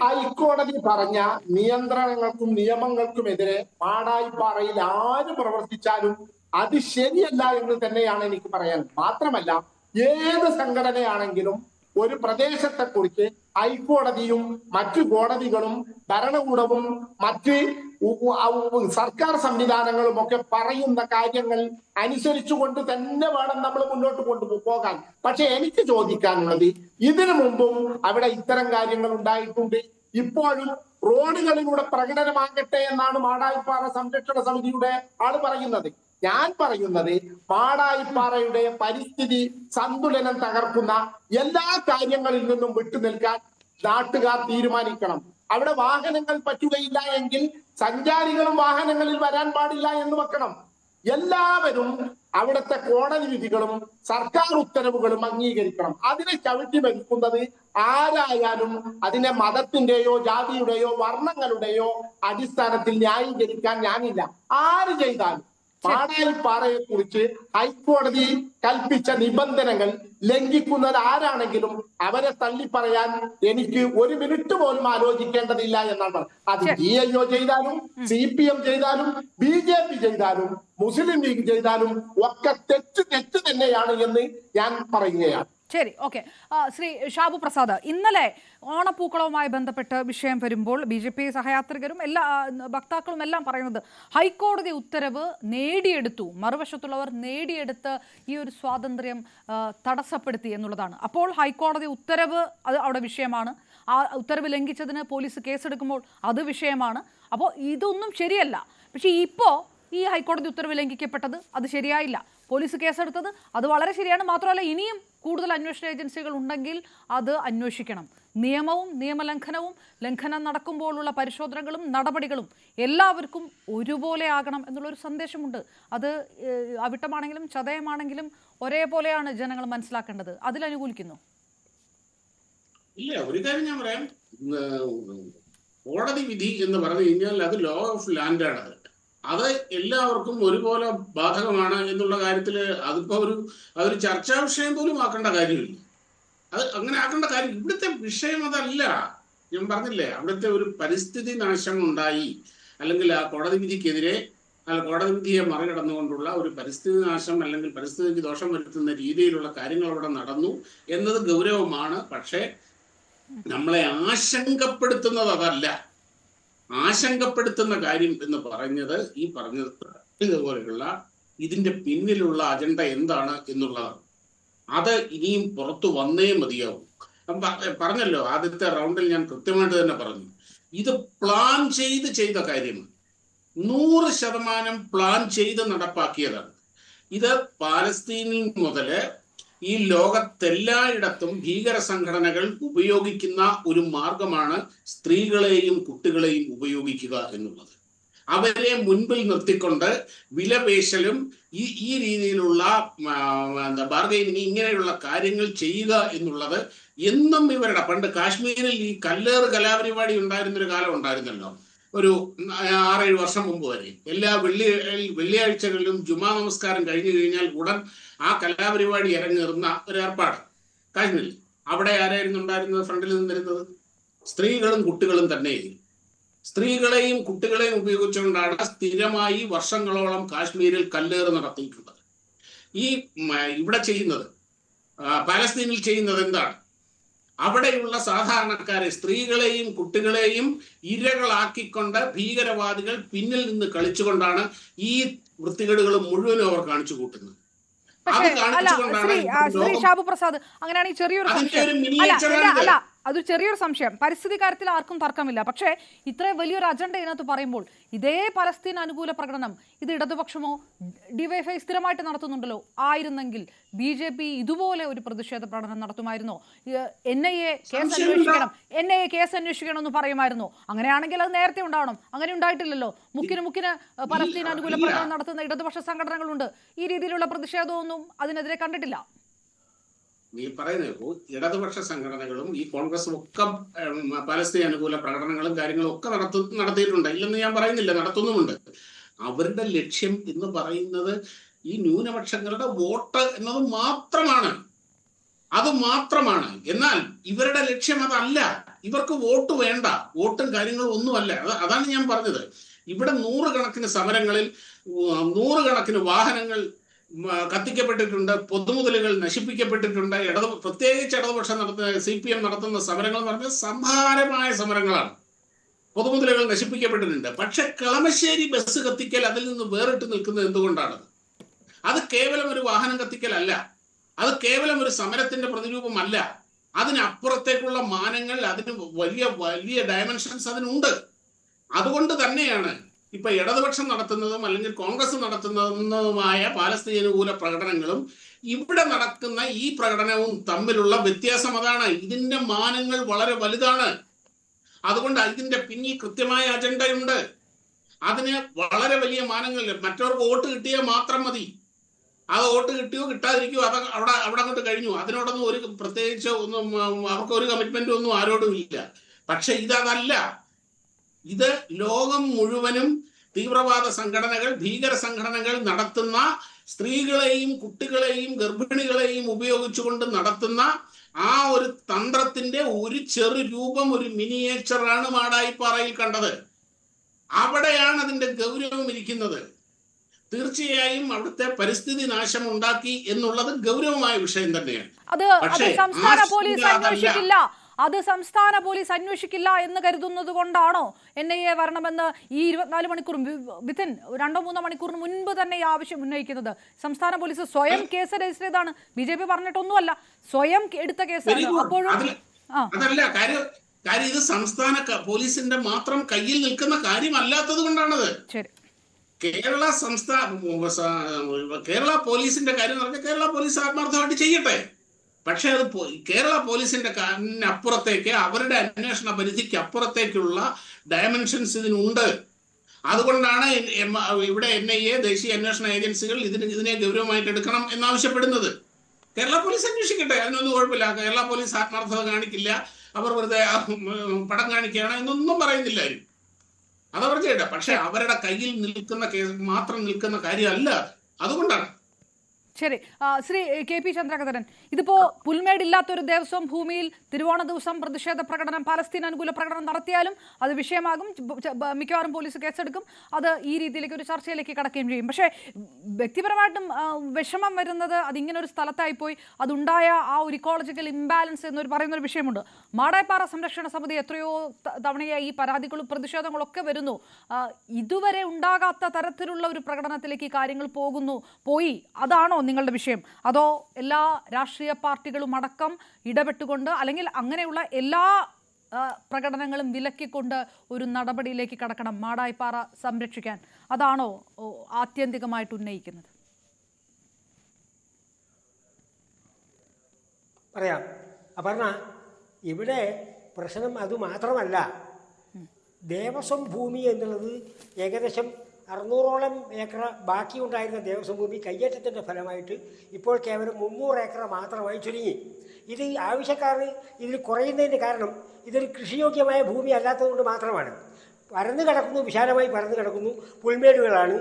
ഹൈക്കോടതി പറഞ്ഞ നിയന്ത്രണങ്ങൾക്കും നിയമങ്ങൾക്കുമെതിരെ മാടായിപ്പാറയിൽ ആര് പ്രവർത്തിച്ചാലും അത് ശരിയല്ല എന്ന് തന്നെയാണ് എനിക്ക് പറയാൻ. മാത്രമല്ല, ഏത് സംഘടനയാണെങ്കിലും ഒരു പ്രദേശത്തെക്കുറിച്ച് ഹൈക്കോടതിയും മറ്റു കോടതികളും ഭരണകൂടവും മറ്റ് സർക്കാർ സംവിധാനങ്ങളും ഒക്കെ പറയുന്ന കാര്യങ്ങൾ അനുസരിച്ചുകൊണ്ട് തന്നെ വേണം നമ്മൾ മുന്നോട്ട് കൊണ്ടുപോകാൻ. പക്ഷെ എനിക്ക് ചോദിക്കാനുള്ളത്, ഇതിനു മുമ്പും അവിടെ ഇത്തരം കാര്യങ്ങൾ ഉണ്ടായിട്ടുണ്ട്. ഇപ്പോഴും റോഡുകളിലൂടെ പ്രകടനമാകട്ടെ എന്നാണ് മാടായിപ്പാറ സംരക്ഷണ സമിതിയുടെ ആള് പറയുന്നത്. ഞാൻ പറയുന്നത്, മാടായിപ്പാറയുടെ പരിസ്ഥിതി സന്തുലനം തകർക്കുന്ന എല്ലാ കാര്യങ്ങളിൽ നിന്നും വിട്ടുനിൽക്കാൻ നാട്ടുകാർ തീരുമാനിക്കണം. അവിടെ വാഹനങ്ങൾ പറ്റുകയില്ല എങ്കിൽ സഞ്ചാരികളും വാഹനങ്ങളിൽ വരാൻ പാടില്ല എന്ന് വെക്കണം. എല്ലാവരും അവിടുത്തെ കോടതി വിധികളും സർക്കാർ ഉത്തരവുകളും അംഗീകരിക്കണം. അതിനെ ചവിട്ടി വെക്കുന്നത് ആരായാലും അതിനെ മതത്തിന്റെയോ ജാതിയുടെയോ വർണ്ണങ്ങളുടെയോ അടിസ്ഥാനത്തിൽ ന്യായീകരിക്കാൻ ഞാനില്ല. ആര് ചെയ്താലും മാടായിപ്പാറയെ കുറിച്ച് ഹൈക്കോടതി കൽപ്പിച്ച നിബന്ധനകൾ ലംഘിക്കുന്നത് ആരാണെങ്കിലും അവരെ തള്ളിപ്പറയാൻ എനിക്ക് ഒരു മിനിറ്റ് പോലും ആലോചിക്കേണ്ടതില്ല എന്നാണ്. അത് GIO ചെയ്താലും CPM ചെയ്താലും BJP ചെയ്താലും മുസ്ലിം ലീഗ് ചെയ്താലും ഒക്കെ തെറ്റ് തന്നെയാണ് എന്ന് ഞാൻ പറയുകയാണ്. ശരി, ഓക്കെ. ശ്രീ ഷാബു പ്രസാദ്, ഇന്നലെ ഓണപ്പൂക്കളവുമായി ബന്ധപ്പെട്ട് വിഷയം വരുമ്പോൾ BJP സഹയാത്രികരും എല്ലാ വക്താക്കളും എല്ലാം പറയുന്നത് ഹൈക്കോടതി ഉത്തരവ് നേടിയെടുത്തു, മറുവശത്തുള്ളവർ നേടിയെടുത്ത് ഈ ഒരു സ്വാതന്ത്ര്യം തടസ്സപ്പെടുത്തി എന്നുള്ളതാണ്. അപ്പോൾ ഹൈക്കോടതി ഉത്തരവ് അത് അവിടെ വിഷയമാണ്. ആ ഉത്തരവ് ലംഘിച്ചതിന് പോലീസ് കേസെടുക്കുമ്പോൾ അത് വിഷയമാണ്. അപ്പോൾ ഇതൊന്നും ശരിയല്ല. പക്ഷേ ഇപ്പോൾ ഈ ഹൈക്കോടതി ഉത്തരവ് ലംഘിക്കപ്പെട്ടത് അത് ശരിയായില്ല. പോലീസ് കേസെടുത്തത് അത് വളരെ ശരിയാണ്. മാത്രമല്ല, ഇനിയും കൂടുതൽ അന്വേഷണ ഏജൻസികൾ ഉണ്ടെങ്കിൽ അത് അന്വേഷിക്കണം. നിയമവും നിയമലംഘനവും ലംഘനം നടക്കുമ്പോഴുള്ള പരിശോധനകളും നടപടികളും എല്ലാവർക്കും ഒരുപോലെ ആകണം എന്നുള്ളൊരു സന്ദേശമുണ്ട്. അത് അവിട്ടമാണെങ്കിലും ചതയമാണെങ്കിലും ഒരേപോലെയാണ് ജനങ്ങൾ മനസ്സിലാക്കേണ്ടത്. അതിൽ അനുകൂലിക്കുന്നു? ഇല്ല, ഒരു കാര്യം ഞാൻ പറയാം. കോടതി വിധി എന്ന് പറഞ്ഞു കഴിഞ്ഞാൽ അത് ലോ ഓഫ് ലാൻഡാണ്. അത് എല്ലാവർക്കും ഒരുപോലെ ബാധകമാണ് എന്നുള്ള കാര്യത്തിൽ അതിപ്പോ അതൊരു ചർച്ചാ വിഷയം പോലും ആക്കേണ്ട കാര്യമില്ല. അത് അങ്ങനെ ആക്കേണ്ട കാര്യം ഇവിടുത്തെ വിഷയം അതല്ല. ഞാൻ പറഞ്ഞില്ലേ, അവിടുത്തെ ഒരു പരിസ്ഥിതി നാശം ഉണ്ടായി, അല്ലെങ്കിൽ ആ കോടതി വിധിക്കെതിരെ കോടതി വിധിയെ മറികടന്നുകൊണ്ടുള്ള ഒരു പരിസ്ഥിതി നാശം അല്ലെങ്കിൽ പരിസ്ഥിതിക്ക് ദോഷം വരുത്തുന്ന രീതിയിലുള്ള കാര്യങ്ങൾ അവിടെ നടന്നു എന്നത് ഗൗരവമാണ്. പക്ഷേ നമ്മളെ ആശങ്കപ്പെടുത്തുന്നത് അതല്ല. ആശങ്കപ്പെടുത്തുന്ന കാര്യം എന്ന് പറഞ്ഞത് ഈ പറഞ്ഞത് ഇതുപോലെയുള്ള ഇതിന്റെ പിന്നിലുള്ള അജണ്ട എന്താണ് എന്നുള്ളതാണ്. അത് ഇനിയും പുറത്തു വന്നേ മതിയാവും. പറഞ്ഞല്ലോ, ആദ്യത്തെ റൗണ്ടിൽ ഞാൻ കൃത്യമായിട്ട് തന്നെ പറഞ്ഞു, ഇത് പ്ലാൻ ചെയ്ത കാര്യമാണ്. 100% പ്ലാൻ ചെയ്ത് നടപ്പാക്കിയതാണ്. ഇത് പാലസ്തീനിൽ മുതല് ഈ ലോകത്തെല്ലായിടത്തും ഭീകര സംഘടനകൾ ഉപയോഗിക്കുന്ന ഒരു മാർഗമാണ് സ്ത്രീകളെയും കുട്ടികളെയും ഉപയോഗിക്കുക എന്നുള്ളത്. അവരെ മുൻപിൽ നിർത്തിക്കൊണ്ട് വിലപേശലും ഈ രീതിയിലുള്ള ബാർഗൈനിങ് ഇങ്ങനെയുള്ള കാര്യങ്ങൾ ചെയ്യുക എന്നുള്ളത് എന്നും ഇവരുടെ പണ്ട് കാശ്മീരിൽ ഈ കല്ലേറ് കലാപരിപാടി ഉണ്ടായിരുന്നൊരു കാലം ഉണ്ടായിരുന്നല്ലോ, ഒരു 6-7 വർഷം മുമ്പ് വരെ. എല്ലാ വെള്ളിയാഴ്ചകളിലും ജുമാ നമസ്കാരം കഴിഞ്ഞു കഴിഞ്ഞാൽ ഉടൻ ആ കലാപരിപാടി ഇറങ്ങേറുന്ന ഒരു ഏർപ്പാട് കാശ്മീരിൽ. അവിടെ ആരായിരുന്നു ഉണ്ടായിരുന്നത്? ഫ്രണ്ടിൽ നിന്നിരുന്നത് സ്ത്രീകളും കുട്ടികളും തന്നെയായിരുന്നു. സ്ത്രീകളെയും കുട്ടികളെയും ഉപയോഗിച്ചുകൊണ്ടാണ് സ്ഥിരമായി വർഷങ്ങളോളം കാശ്മീരിൽ കല്ലേറ് നടത്തിയിട്ടുള്ളത്. ഈ ഇവിടെ ചെയ്യുന്നത്, പാലസ്തീനിൽ ചെയ്യുന്നത് എന്താണ്? അവിടെയുള്ള സാധാരണക്കാരെ, സ്ത്രീകളെയും കുട്ടികളെയും ഇരകളാക്കിക്കൊണ്ട് ഭീകരവാദികൾ പിന്നിൽ നിന്ന് കളിച്ചുകൊണ്ടാണ് ഈ വൃത്തികേടുകൾ മുഴുവനും അവർ കാണിച്ചു കൂട്ടുന്നത്. ഷാബു പ്രസാദ്, അങ്ങനെയാണെങ്കിൽ അതൊരു ചെറിയൊരു സംശയം. പരിസ്ഥിതി കാര്യത്തിൽ ആർക്കും തർക്കമില്ല. പക്ഷേ ഇത്രയും വലിയൊരു അജണ്ട ഇതിനകത്ത് പറയുമ്പോൾ ഇതേ പലസ്തീൻ അനുകൂല പ്രകടനം ഇത് ഇടതുപക്ഷമോ ഡിവൈഎഫ്ഐ സ്ഥിരമായിട്ട് നടത്തുന്നുണ്ടല്ലോ. ആയിരുന്നെങ്കിൽ BJP ഇതുപോലെ ഒരു പ്രതിഷേധ പ്രകടനം നടത്തുമായിരുന്നോ? NIA കേസ് അന്വേഷിക്കണം എന്ന് പറയുമായിരുന്നോ? അങ്ങനെയാണെങ്കിൽ അത് നേരത്തെ ഉണ്ടാവണം. അങ്ങനെ ഉണ്ടായിട്ടില്ലല്ലോ. മുക്കിന് പലസ്തീൻ അനുകൂല പ്രകടനം നടത്തുന്ന ഇടതുപക്ഷ സംഘടനകളുണ്ട്. ഈ രീതിയിലുള്ള പ്രതിഷേധമൊന്നും അതിനെതിരെ കണ്ടിട്ടില്ല. ഈ പറയുന്നത് ഇടതുപക്ഷ സംഘടനകളും ഈ കോൺഗ്രസും ഒക്കെ പലസ്തീൻ അനുകൂല പ്രകടനങ്ങളും കാര്യങ്ങളും ഒക്കെ നടത്തിയിട്ടുണ്ട്. ഇല്ലെന്ന് ഞാൻ പറയുന്നില്ല, നടത്തുന്നുമുണ്ട്. അവരുടെ ലക്ഷ്യം എന്ന് പറയുന്നത് ഈ ന്യൂനപക്ഷങ്ങളുടെ വോട്ട് എന്നത് മാത്രമാണ്. അത് മാത്രമാണ്. എന്നാൽ ഇവരുടെ ലക്ഷ്യം അതല്ല. ഇവർക്ക് വോട്ട് വേണ്ട, വോട്ടും കാര്യങ്ങളും ഒന്നുമല്ല. അതാണ് ഞാൻ പറഞ്ഞത്. ഇവിടെ നൂറുകണക്കിന് സമരങ്ങളിൽ നൂറുകണക്കിന് വാഹനങ്ങൾ കത്തിക്കപ്പെട്ടിട്ടുണ്ട്, പൊതുമുതലുകൾ നശിപ്പിക്കപ്പെട്ടിട്ടുണ്ട്. പ്രത്യേകിച്ച് ഇടതുപക്ഷം നടത്തുന്ന CPM നടത്തുന്ന സമരങ്ങൾ എന്ന് പറഞ്ഞാൽ സംഹാരമായ സമരങ്ങളാണ്. പൊതുമുതലുകൾ നശിപ്പിക്കപ്പെട്ടിട്ടുണ്ട്. പക്ഷെ കളമശ്ശേരി ബസ് കത്തിക്കൽ അതിൽ നിന്ന് വേറിട്ട് നിൽക്കുന്നത് എന്തുകൊണ്ടാണ്? അത് കേവലം ഒരു വാഹനം കത്തിക്കലല്ല, അത് കേവലം ഒരു സമരത്തിന്റെ പ്രതിരൂപമല്ല. അതിനപ്പുറത്തേക്കുള്ള മാനങ്ങൾ, അതിന് വലിയ വലിയ ഡയമെൻഷൻസ് അതിനുണ്ട്. അതുകൊണ്ട് തന്നെയാണ് ഇപ്പൊ ഇടതുപക്ഷം നടത്തുന്നതും അല്ലെങ്കിൽ കോൺഗ്രസ് നടത്തുന്നതുമായ പാലസ്തീൻ അനുകൂല പ്രകടനങ്ങളും ഇവിടെ നടക്കുന്ന ഈ പ്രകടനവും തമ്മിലുള്ള വ്യത്യാസം അതാണ്. ഇതിന്റെ മാനങ്ങൾ വളരെ വലുതാണ്. അതുകൊണ്ട് ഇതിന്റെ പിന്നിൽ കൃത്യമായ അജണ്ടയുണ്ട്. അതിന് വളരെ വലിയ മാനങ്ങളില്ല. മറ്റവർക്ക് വോട്ട് കിട്ടിയാൽ മാത്രം മതി. അത് വോട്ട് കിട്ടിയോ കിട്ടാതിരിക്കോ അത് അവിടെ അങ്ങോട്ട് കഴിഞ്ഞു. അതിനോടൊന്നും ഒരു പ്രത്യേകിച്ച് ഒന്നും അവർക്ക് ഒരു കമ്മിറ്റ്മെന്റും ഒന്നും ആരോടും ഇല്ല. പക്ഷെ ഇതല്ല. ഇത് ലോകം മുഴുവനും തീവ്രവാദ സംഘടനകൾ, ഭീകര സംഘടനകൾ നടത്തുന്ന, സ്ത്രീകളെയും കുട്ടികളെയും ഗർഭിണികളെയും ഉപയോഗിച്ചുകൊണ്ട് നടത്തുന്ന ആ ഒരു തന്ത്രത്തിന്റെ ഒരു ചെറു രൂപം, ഒരു മിനിയേച്ചറാണ് മാടായിപ്പാറയിൽ കണ്ടത്. അവിടെയാണ് അതിന്റെ ഗൗരവം ഇരിക്കുന്നത്. തീർച്ചയായും അവിടുത്തെ പരിസ്ഥിതി നാശം ഉണ്ടാക്കി എന്നുള്ളത് ഗൗരവമായ വിഷയം തന്നെയാണ്. അത് സംസ്ഥാന പോലീസ് അന്വേഷിക്കില്ല എന്ന് കരുതുന്നത് കൊണ്ടാണോ NIA വരണമെന്ന് ഈ 24 മണിക്കൂർ വിത്തിൻ 2-3 മണിക്കൂറിന് മുൻപ് തന്നെ ഈ ആവശ്യം ഉന്നയിക്കുന്നത്? സംസ്ഥാന പോലീസ് സ്വയം കേസ് രജിസ്റ്റർ ചെയ്താണ്. BJP പറഞ്ഞിട്ടൊന്നുമല്ല, സ്വയം എടുത്ത കേസാണ്. അപ്പോഴും അതല്ല കാര്യം. ഇത് സംസ്ഥാന പോലീസിന്റെ മാത്രം കയ്യിൽ നിൽക്കുന്ന കാര്യമല്ലാത്തത് കൊണ്ടാണത്. ശരി, കേരള പോലീസിന്റെ കാര്യം പറഞ്ഞാൽ കേരള പോലീസ് ആത്മാർത്ഥമായിട്ട് ചെയ്യട്ടെ. പക്ഷെ അത് കേരള പോലീസിന്റെ അപ്പുറത്തേക്ക്, അവരുടെ അന്വേഷണ പരിധിക്ക് അപ്പുറത്തേക്കുള്ള ഡയമെൻഷൻസ് ഇതിനുണ്ട്. അതുകൊണ്ടാണ് ഇവിടെ NIA, ദേശീയ അന്വേഷണ ഏജൻസികൾ ഇതിനെ ഗൗരവമായിട്ട് എടുക്കണം എന്നാവശ്യപ്പെടുന്നത്. കേരള പോലീസ് അന്വേഷിക്കട്ടെ, അതിനൊന്നും കുഴപ്പമില്ല. കേരള പോലീസ് ആത്മാർത്ഥത കാണിക്കില്ല, അവർ വെറുതെ പടം കാണിക്കുകയാണ് എന്നൊന്നും പറയുന്നില്ല ആരും. അതവർ ചെയ്യട്ടെ. പക്ഷെ അവരുടെ കയ്യിൽ നിൽക്കുന്ന കേസ് മാത്രം നിൽക്കുന്ന കാര്യമല്ല. അതുകൊണ്ടാണ്. ശരി, ശ്രീ KP ചന്ദ്രകേതൻ, ഇതിപ്പോ പുൽമേടില്ലാത്തൊരു ദേവസ്വം ഭൂമിയിൽ തിരുവോണ ദിവസം പ്രതിഷേധ പ്രകടനം, പാലസ്തീൻ അനുകൂല പ്രകടനം നടത്തിയാലും അത് വിഷയമാകും. മിക്കവാറും പോലീസ് കേസെടുക്കും. അത് ഈ രീതിയിലേക്ക് ഒരു ചർച്ചയിലേക്ക് കടക്കുകയും ചെയ്യും. പക്ഷേ വ്യക്തിപരമായിട്ടും വിഷമം വരുന്നത് അതിങ്ങനെ ഒരു സ്ഥലത്തായിപ്പോയി അതുണ്ടായ ആ ഒരു ഇക്കോളജിക്കൽ ഇംബാലൻസ് എന്നൊരു പറയുന്നൊരു വിഷയമുണ്ട്. മാടായിപ്പാറ സംരക്ഷണ സമിതി എത്രയോ തവണയായി ഈ പരാതികളും പ്രതിഷേധങ്ങളും ഒക്കെ വരുന്നു. ഇതുവരെ ഉണ്ടാകാത്ത തരത്തിലുള്ള ഒരു പ്രകടനത്തിലേക്ക് കാര്യങ്ങൾ പോയി. അതാണോ നിങ്ങളുടെ വിഷയം? അതോ എല്ലാ രാഷ്ട്രീയ പാർട്ടികളും അടക്കം ഇടപെട്ടുകൊണ്ട്, അല്ലെങ്കിൽ അങ്ങനെയുള്ള എല്ലാ പ്രകടനങ്ങളും വിലക്കിക്കൊണ്ട് ഒരു നടപടിയിലേക്ക് കടക്കണം മാടായിപ്പാറ സംരക്ഷിക്കാൻ? അതാണോ ആത്യന്തികമായിട്ട് ഉന്നയിക്കുന്നത്? പറയാം. അപർണ, ഇവിടെ പ്രശ്നം അതുമാത്രമല്ല. ദേവസ്വം ഭൂമി എന്നുള്ളത് ഏകദേശം 600ഓളം ഏക്കർ ബാക്കിയുണ്ടായിരുന്ന ദേവസ്വം ഭൂമി കയ്യേറ്റത്തിൻ്റെ ഫലമായിട്ട് ഇപ്പോൾ കേവലം 300 ഏക്കർ മാത്രമായി ചുരുങ്ങി. ഇത് ആവശ്യക്കാരന് ഇതിൽ കുറയുന്നതിൻ്റെ കാരണം ഇതൊരു കൃഷിയോഗ്യമായ ഭൂമി അല്ലാത്തതുകൊണ്ട് മാത്രമാണ്. പരന്നു കിടക്കുന്നു, വിശാലമായി പരന്നു കിടക്കുന്നു. പുൽമേടുകളാണ്,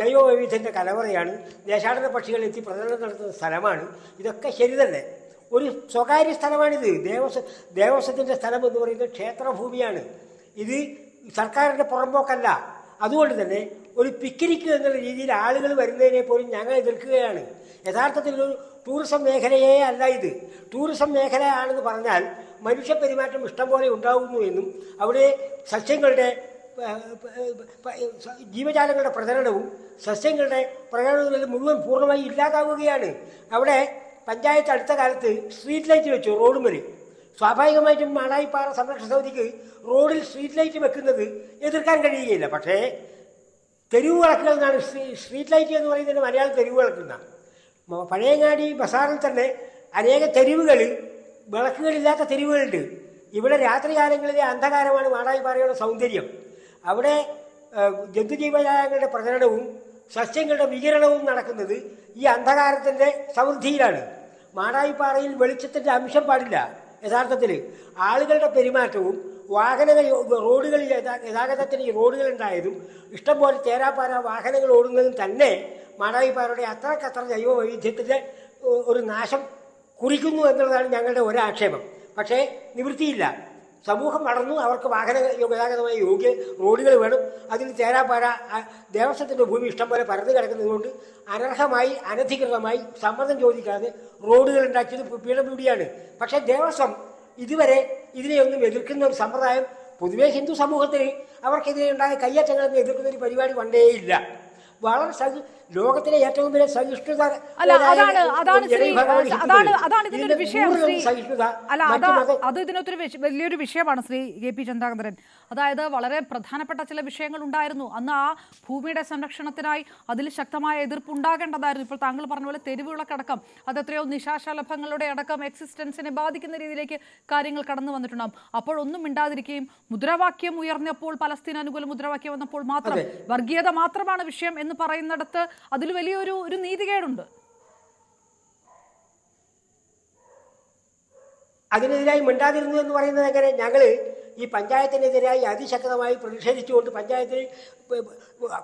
ജൈവവൈവിധ്യത്തിൻ്റെ കലവറയാണ്, ദേശാടന പക്ഷികൾ എത്തി പ്രചരണം നടത്തുന്ന സ്ഥലമാണ്. ഇതൊക്കെ ശരി തന്നെ. ഒരു സ്വകാര്യ സ്ഥലമാണിത്. ദേവസ്വത്തിൻ്റെ സ്ഥലം എന്ന് പറയുന്നത് ക്ഷേത്രഭൂമിയാണ്. ഇത് സർക്കാരിൻ്റെ പുറമ്പോക്കല്ല. അതുകൊണ്ട് തന്നെ ഒരു പിക്നിക്ക് എന്നുള്ള രീതിയിൽ ആളുകൾ വരുന്നതിനെ പോലും ഞങ്ങൾ എതിർക്കുകയാണ്. യഥാർത്ഥത്തിൽ ഒരു ടൂറിസം മേഖലയേ അല്ല ഇത്. ടൂറിസം മേഖലയാണെന്ന് പറഞ്ഞാൽ മനുഷ്യ പെരുമാറ്റം ഇഷ്ടം പോലെ ഉണ്ടാകുന്നു എന്നും അവിടെ സസ്യങ്ങളുടെ ജീവജാലങ്ങളുടെ പ്രചരണവും സസ്യങ്ങളുടെ പ്രചരണങ്ങളിൽ മുഴുവൻ പൂർണ്ണമായി ഇല്ലാതാവുകയാണ്. അവിടെ പഞ്ചായത്ത് അടുത്ത കാലത്ത് സ്ട്രീറ്റ് ലൈറ്റ് വെച്ചു റോഡും വരെ. സ്വാഭാവികമായിട്ടും മാടായിപ്പാറ സംരക്ഷണ സമിതിക്ക് റോഡിൽ സ്ട്രീറ്റ് ലൈറ്റ് വെക്കുന്നത് എതിർക്കാൻ കഴിയുകയില്ല. പക്ഷേ തെരുവ് വിളക്കുകൾ എന്നാണ് സ്ട്രീറ്റ് ലൈറ്റ് എന്ന് പറയുന്നതിന് മലയാളം തെരുവ് വിളക്കുന്ന. പഴയങ്ങാടി ബസാറിൽ തന്നെ അനേക തെരുവുകളിൽ വിളക്കുകളില്ലാത്ത തെരുവുകളുണ്ട്. ഇവിടെ രാത്രികാലങ്ങളിലെ അന്ധകാരമാണ് മാടായിപ്പാറയുടെ സൗന്ദര്യം. അവിടെ ജന്തുജീവജാലങ്ങളുടെ പ്രചരണവും സസ്യങ്ങളുടെ വികിരണവും നടക്കുന്നത് ഈ അന്ധകാരത്തിൻ്റെ സമൃദ്ധിയിലാണ്. മാടായിപ്പാറയിൽ വെളിച്ചത്തിൻ്റെ അംശം പാടില്ല. യഥാർത്ഥത്തിൽ ആളുകളുടെ പെരുമാറ്റവും റോഡുകളിൽ ഗതാഗതത്തിന് ഈ റോഡുകളുണ്ടായതും ഇഷ്ടംപോലെ തേരാപ്പാര വാഹനങ്ങൾ ഓടുന്നതും തന്നെ മാടായിപ്പാറയുടെ അത്രക്കത്ര ജൈവ വൈവിധ്യത്തിൻ്റെ ഒരു നാശം കുറിക്കുന്നു എന്നുള്ളതാണ് ഞങ്ങളുടെ ഒരാക്ഷേപം. പക്ഷേ നിവൃത്തിയില്ല. സമൂഹം വളർന്നു, അവർക്ക് വാഹന ഗതാഗതമായ യോഗ്യ റോഡുകൾ വേണം. അതിന് തേരാപ്പാര ദേവസ്വത്തിൻ്റെ ഭൂമി ഇഷ്ടം പോലെ പരന്നു കിടക്കുന്നതുകൊണ്ട് അനർഹമായി അനധികൃതമായി സമ്മതം ചോദിക്കാതെ റോഡുകൾ ഉണ്ടാക്കിയത് PWD. പക്ഷേ ദേവസ്വം ഇതുവരെ ഇതിനെയൊന്നും എതിർക്കുന്ന ഒരു സമ്പ്രദായം പൊതുവെ ഹിന്ദു സമൂഹത്തിൽ അവർക്കെതിരെ ഉണ്ടായ കയ്യേറ്റങ്ങളെന്ന് എതിർക്കുന്ന ഒരു പരിപാടി പണ്ടേയില്ല. വളരെ ലോകത്തിലെ ഏറ്റവും വലിയ സഹിഷ്ണുത ഇതിനൊരു വലിയൊരു വിഷയമാണ് ശ്രീ KP ചന്ദ്രകാന്തൻ. അതായത് വളരെ പ്രധാനപ്പെട്ട ചില വിഷയങ്ങൾ ഉണ്ടായിരുന്നു അന്ന്. ആ ഭൂമിയുടെ സംരക്ഷണത്തിനായി അതിൽ ശക്തമായ എതിർപ്പ് ഉണ്ടാകേണ്ടതായിരുന്നു. ഇപ്പോൾ താങ്കൾ പറഞ്ഞ പോലെ തെരുവുകളടക്കം അത് എത്രയോ നിശാശലഭങ്ങളുടെ അടക്കം എക്സിസ്റ്റൻസിനെ ബാധിക്കുന്ന രീതിയിലേക്ക് കാര്യങ്ങൾ കടന്നു വന്നിട്ടുണ്ടാകും. അപ്പോഴൊന്നും മിണ്ടാതിരിക്കുകയും മുദ്രാവാക്യം ഉയർന്നപ്പോൾ, പലസ്തീൻ അനുകൂല മുദ്രാവാക്യം വന്നപ്പോൾ മാത്രം വർഗീയത മാത്രമാണ് വിഷയം എന്ന് പറയുന്നിടത്ത് അതിൽ വലിയൊരു നീതികേടുണ്ട്. അതിനെതിരായി മിണ്ടാതിരുന്നു എന്ന് പറയുന്നത് എങ്ങനെ? ഞങ്ങൾ ഈ പഞ്ചായത്തിനെതിരായി അതിശക്തമായി പ്രതിഷേധിച്ചുകൊണ്ട് പഞ്ചായത്തിൽ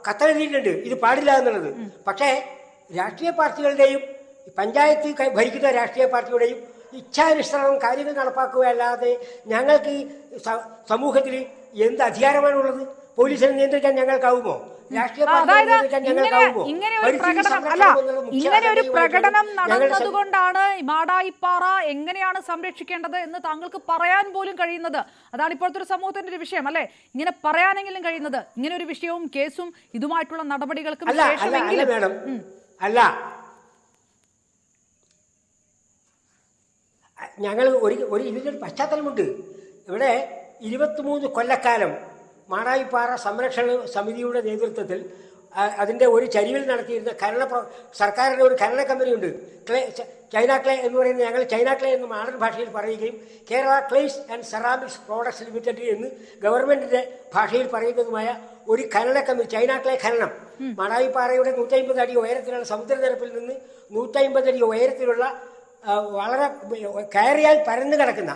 കത്തെഴുതിയിട്ടുണ്ട് ഇത് പാടില്ല എന്നുള്ളത്. പക്ഷേ രാഷ്ട്രീയ പാർട്ടികളുടെയും പഞ്ചായത്ത് ഭരിക്കുന്ന രാഷ്ട്രീയ പാർട്ടിയുടെയും ഇച്ഛാനുസരണം കാര്യങ്ങൾ നടപ്പാക്കുകയല്ലാതെ ഞങ്ങൾക്ക് സമൂഹത്തിൽ എന്ത് അധികാരമാണുള്ളത്? പോലീസിനെ നിയന്ത്രിക്കാൻ ഞങ്ങൾക്കാവുമോ? ഇങ്ങനെ ഒരു പ്രകടനം നടന്നതുകൊണ്ടാണ് മാടായിപ്പാറ എങ്ങനെയാണ് സംരക്ഷിക്കേണ്ടത് എന്ന് താങ്കൾക്ക് പറയാൻ പോലും കഴിയുന്നത്. അതാണ് ഇപ്പോഴത്തെ ഒരു സമൂഹത്തിന്റെ ഒരു വിഷയം അല്ലെ, ഇങ്ങനെ പറയാനെങ്കിലും കഴിയുന്നത്. ഇങ്ങനെ ഒരു വിഷയവും കേസും ഇതുമായിട്ടുള്ള നടപടികൾക്കും അല്ല, ഞങ്ങൾ ഇതിനൊരു പശ്ചാത്തലമുണ്ട്. ഇവിടെ 23 കൊല്ലക്കാലം മാടായിപ്പാറ സംരക്ഷണ സമിതിയുടെ നേതൃത്വത്തിൽ അതിൻ്റെ ഒരു ചരിവിൽ നടത്തിയിരുന്ന സർക്കാരിൻ്റെ ഒരു ഖനന കമ്പനിയുണ്ട്, ചൈന ക്ലേ എന്ന് പറയുന്നത്. ഞങ്ങൾ ചൈന ക്ലേ എന്ന് മോഡേൺ ഭാഷയിൽ പറയുകയും Kerala clays and ceramics products limited എന്ന് ഗവൺമെൻറ്റിൻ്റെ ഭാഷയിൽ പറയുന്നതുമായ ഒരു ഖനന കമ്പനി, ചൈന ക്ലേ ഖനനം. മാടായിപ്പാറയുടെ 150 അടി ഉയരത്തിലുള്ള സമുദ്രനിരപ്പിൽ നിന്ന് 150 അടി ഉയരത്തിലുള്ള വളരെ കയറിയാൽ പരന്നു കിടക്കുന്ന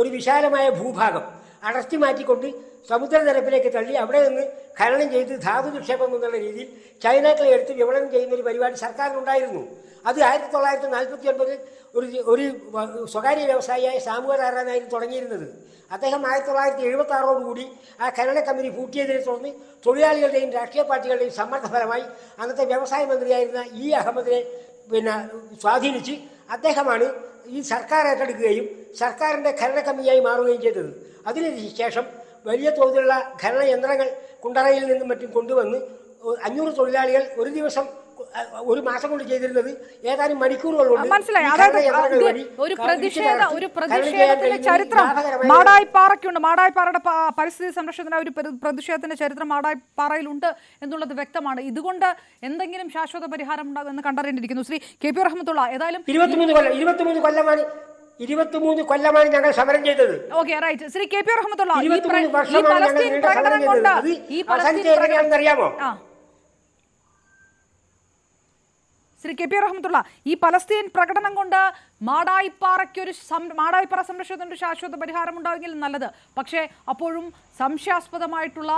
ഒരു വിശാലമായ ഭൂഭാഗം അടർത്തി മാറ്റിക്കൊണ്ട് സമുദ്രനിരപ്പിലേക്ക് തള്ളി അവിടെ നിന്ന് ഖനനം ചെയ്ത് ധാതു നിക്ഷേപം എന്നുള്ള രീതിയിൽ ചൈനക്കളെ എടുത്ത് വിപണനം ചെയ്യുന്ന ഒരു പരിപാടി സർക്കാരിനുണ്ടായിരുന്നു. അത് 1949 ഒരു സ്വകാര്യ വ്യവസായിയായ സാമുവനാരായണനായിരുന്നു തുടങ്ങിയിരുന്നത്. അദ്ദേഹം 1976 ആ ഖനന കമ്പനി പൂട്ടിയതിനെ തുടർന്ന് തൊഴിലാളികളുടെയും രാഷ്ട്രീയ പാർട്ടികളുടെയും സമ്മർദ്ദഫലമായി അന്നത്തെ വ്യവസായ മന്ത്രിയായിരുന്ന അഹമ്മദിനെ സ്വാധീനിച്ച് അദ്ദേഹമാണ് ഈ സർക്കാർ ഏറ്റെടുക്കുകയും സർക്കാരിൻ്റെ ഖനന കമ്പനിയായി മാറുകയും ചെയ്തത്. അതിനുശേഷം വലിയ തോതിലുള്ള ഖനന യന്ത്രങ്ങൾ കുണ്ടറയിൽ നിന്നും മറ്റും കൊണ്ടുവന്ന് 500 തൊഴിലാളികൾ ഒരു മാസം കൊണ്ട് ചെയ്തിരുന്നത് ഏതാനും മണിക്കൂറുകൾ കൊണ്ട് ഒരു പ്രതിഷേധത്തിന്റെ ചരിത്രം മാടായിപ്പാറയ്ക്കുണ്ട്. മാടായിപ്പാറയുടെ പരിസ്ഥിതി സംരക്ഷണത്തിന് ഒരു പ്രതിഷേധത്തിന്റെ ചരിത്രം മാടായിപ്പാറയിലുണ്ട് എന്നുള്ളത് വ്യക്തമാണ്. ഇതുകൊണ്ട് എന്തെങ്കിലും ശാശ്വത പരിഹാരം ഉണ്ടാകുമെന്ന് കണ്ടറിയേണ്ടിയിരിക്കുന്നു. ശ്രീ KP റഹ്മത്തുള്ള, ഏതായാലും 23 കൊല്ലമാണ് ഞങ്ങൾ സമരം ചെയ്തത്. Okay, right. Shri KP Rahmathulla, അറിയാമോ? ശ്രീ KP റഹ്മത്തുള്ള, ഈ പലസ്തീൻ പ്രകടനം കൊണ്ട് മാടായിപ്പാറ സംരക്ഷണത്തിന് ശാശ്വത പരിഹാരം ഉണ്ടാവുമെങ്കിൽ നല്ലത്. പക്ഷേ അപ്പോഴും സംശയാസ്പദമായിട്ടുള്ള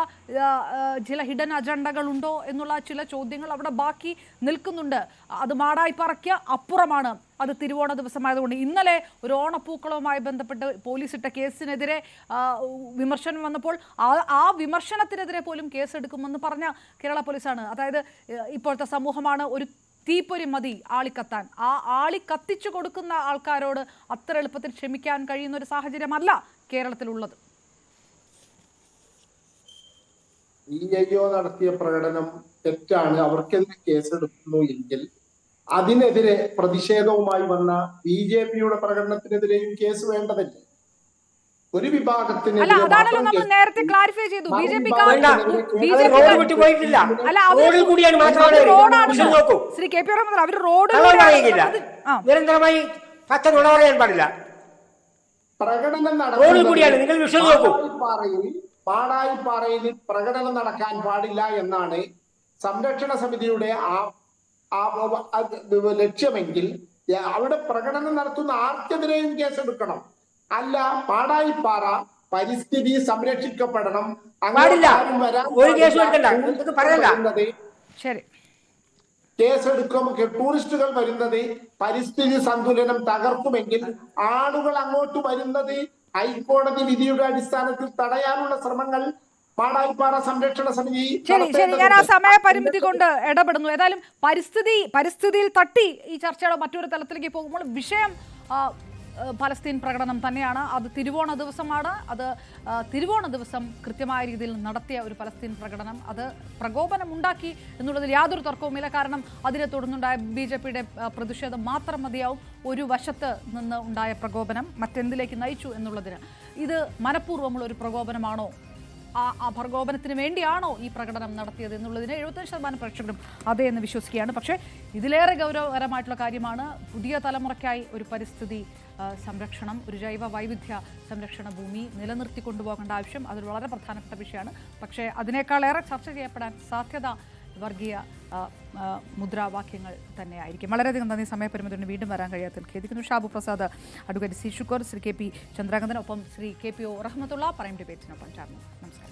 ചില ഹിഡൻ അജണ്ടകളുണ്ടോ എന്നുള്ള ചില ചോദ്യങ്ങൾ അവിടെ ബാക്കി നിൽക്കുന്നുണ്ട്. അത് മാടായിപ്പാറയ്ക്ക് അപ്പുറമാണ്. അത് തിരുവോണ ദിവസമായതുകൊണ്ട് ഇന്നലെ ഒരു ഓണപ്പൂക്കളവുമായി ബന്ധപ്പെട്ട് പോലീസ് ഇട്ട കേസിനെതിരെ വിമർശനം വന്നപ്പോൾ ആ വിമർശനത്തിനെതിരെ പോലും കേസെടുക്കുമെന്ന് പറഞ്ഞ കേരള പോലീസാണ്. അതായത് ഇപ്പോഴത്തെ സമൂഹമാണ് ഒരു തീപ്പൊരി മതി ആളിക്കത്താൻ. ആ ആളി കത്തിച്ചു കൊടുക്കുന്ന ആൾക്കാരോട് അത്ര എളുപ്പത്തിൽ ക്ഷമിക്കാൻ കഴിയുന്ന ഒരു സാഹചര്യമല്ല കേരളത്തിലുള്ളത്. CIO നടത്തിയ പ്രകടനം തെറ്റാണ്, അവർക്കെതിരെ കേസെടുക്കുന്നു എങ്കിൽ അതിനെതിരെ പ്രതിഷേധവുമായി വന്ന BJPയുടെ പ്രകടനത്തിനെതിരെയും കേസ് വേണ്ടതല്ലേ? ഒരു വിഭാഗത്തിന് നേരത്തെ ക്ലാരിഫൈ ചെയ്തു. ശ്രീ KP റഹ്മത്തുള്ള, അവർ നിരന്തരമായി പറയാൻ പാടില്ല. പ്രകടനം പാടായിപ്പാറയിൽ പ്രകടനം നടക്കാൻ പാടില്ല എന്നാണ് സംരക്ഷണ സമിതിയുടെ ലക്ഷ്യമെങ്കിൽ അവിടെ പ്രകടനം നടത്തുന്ന ആർക്കെതിരെയും കേസെടുക്കണം. അല്ല, പാടായിപ്പാറ പരിസ്ഥിതി സംരക്ഷിക്കപ്പെടണം, കേസെടുക്കും, ടൂറിസ്റ്റുകൾ വരുന്നത് പരിസ്ഥിതി സന്തുലനം തകർക്കുമെങ്കിൽ ആളുകൾ അങ്ങോട്ട് വരുന്നത് ഹൈക്കോടതി വിധിയുടെ അടിസ്ഥാനത്തിൽ തടയാനുള്ള ശ്രമങ്ങൾ മാടായിപ്പാറ സംരക്ഷണ സമിതി. ശരി, ഞാൻ ആ സമയപരിമിതി കൊണ്ട് ഇടപെടുന്നു. ഏതായാലും പരിസ്ഥിതിയിൽ തട്ടി ഈ ചർച്ചയുടെ മറ്റൊരു തലത്തിലേക്ക് പോകുമ്പോൾ വിഷയം പലസ്തീൻ പ്രകടനം തന്നെയാണ്. അത് തിരുവോണ ദിവസമാണ്. അത് തിരുവോണ ദിവസം കൃത്യമായ രീതിയിൽ നടത്തിയ ഒരു പലസ്തീൻ പ്രകടനം അത് പ്രകോപനമുണ്ടാക്കി എന്നുള്ളതിൽ യാതൊരു തർക്കവുമില്ല. കാരണം അതിനെ തുടർന്നുണ്ടായ BJPയുടെ പ്രതിഷേധം മാത്രം മതിയാവും ഒരു വശത്ത് നിന്ന് ഉണ്ടായ പ്രകോപനം മറ്റെന്തിലേക്ക് നയിച്ചു എന്നുള്ളതിന്. ഇത് മനഃപൂർവ്വമുള്ള ഒരു പ്രകോപനമാണോ, ആ പ്രകോപനത്തിന് വേണ്ടിയാണോ ഈ പ്രകടനം നടത്തിയത് എന്നുള്ളതിന് 75% പ്രേക്ഷകരും അതേ എന്ന് വിശ്വസിക്കുകയാണ്. പക്ഷേ ഇതിലേറെ ഗൗരവകരമായിട്ടുള്ള കാര്യമാണ് പുതിയ തലമുറയ്ക്കായി ഒരു പരിസ്ഥിതി സംരക്ഷണം, ഒരു ജൈവ വൈവിധ്യ സംരക്ഷണ ഭൂമി നിലനിർത്തി കൊണ്ടുപോകേണ്ട ആവശ്യം. അതൊരു വളരെ പ്രധാനപ്പെട്ട വിഷയമാണ്. പക്ഷേ അതിനേക്കാളേറെ ചർച്ച ചെയ്യപ്പെടാൻ സാധ്യത വർഗീയ മുദ്രാവാക്യങ്ങൾ തന്നെയായിരിക്കും. വളരെയധികം നന്ദി. സമയപരിമിതിന് വീണ്ടും വരാൻ കഴിയാത്തതിൽ ഖേദിക്കുന്നു. Shabu Prasad, advocate C Shukkur, Shri KP Chandranandan, ഒപ്പം ശ്രീ KPO റഹ്മത്തുള്ള പ്രൈം ഡിബേറ്റിനൊപ്പം ചേർന്നു. നമസ്കാരം.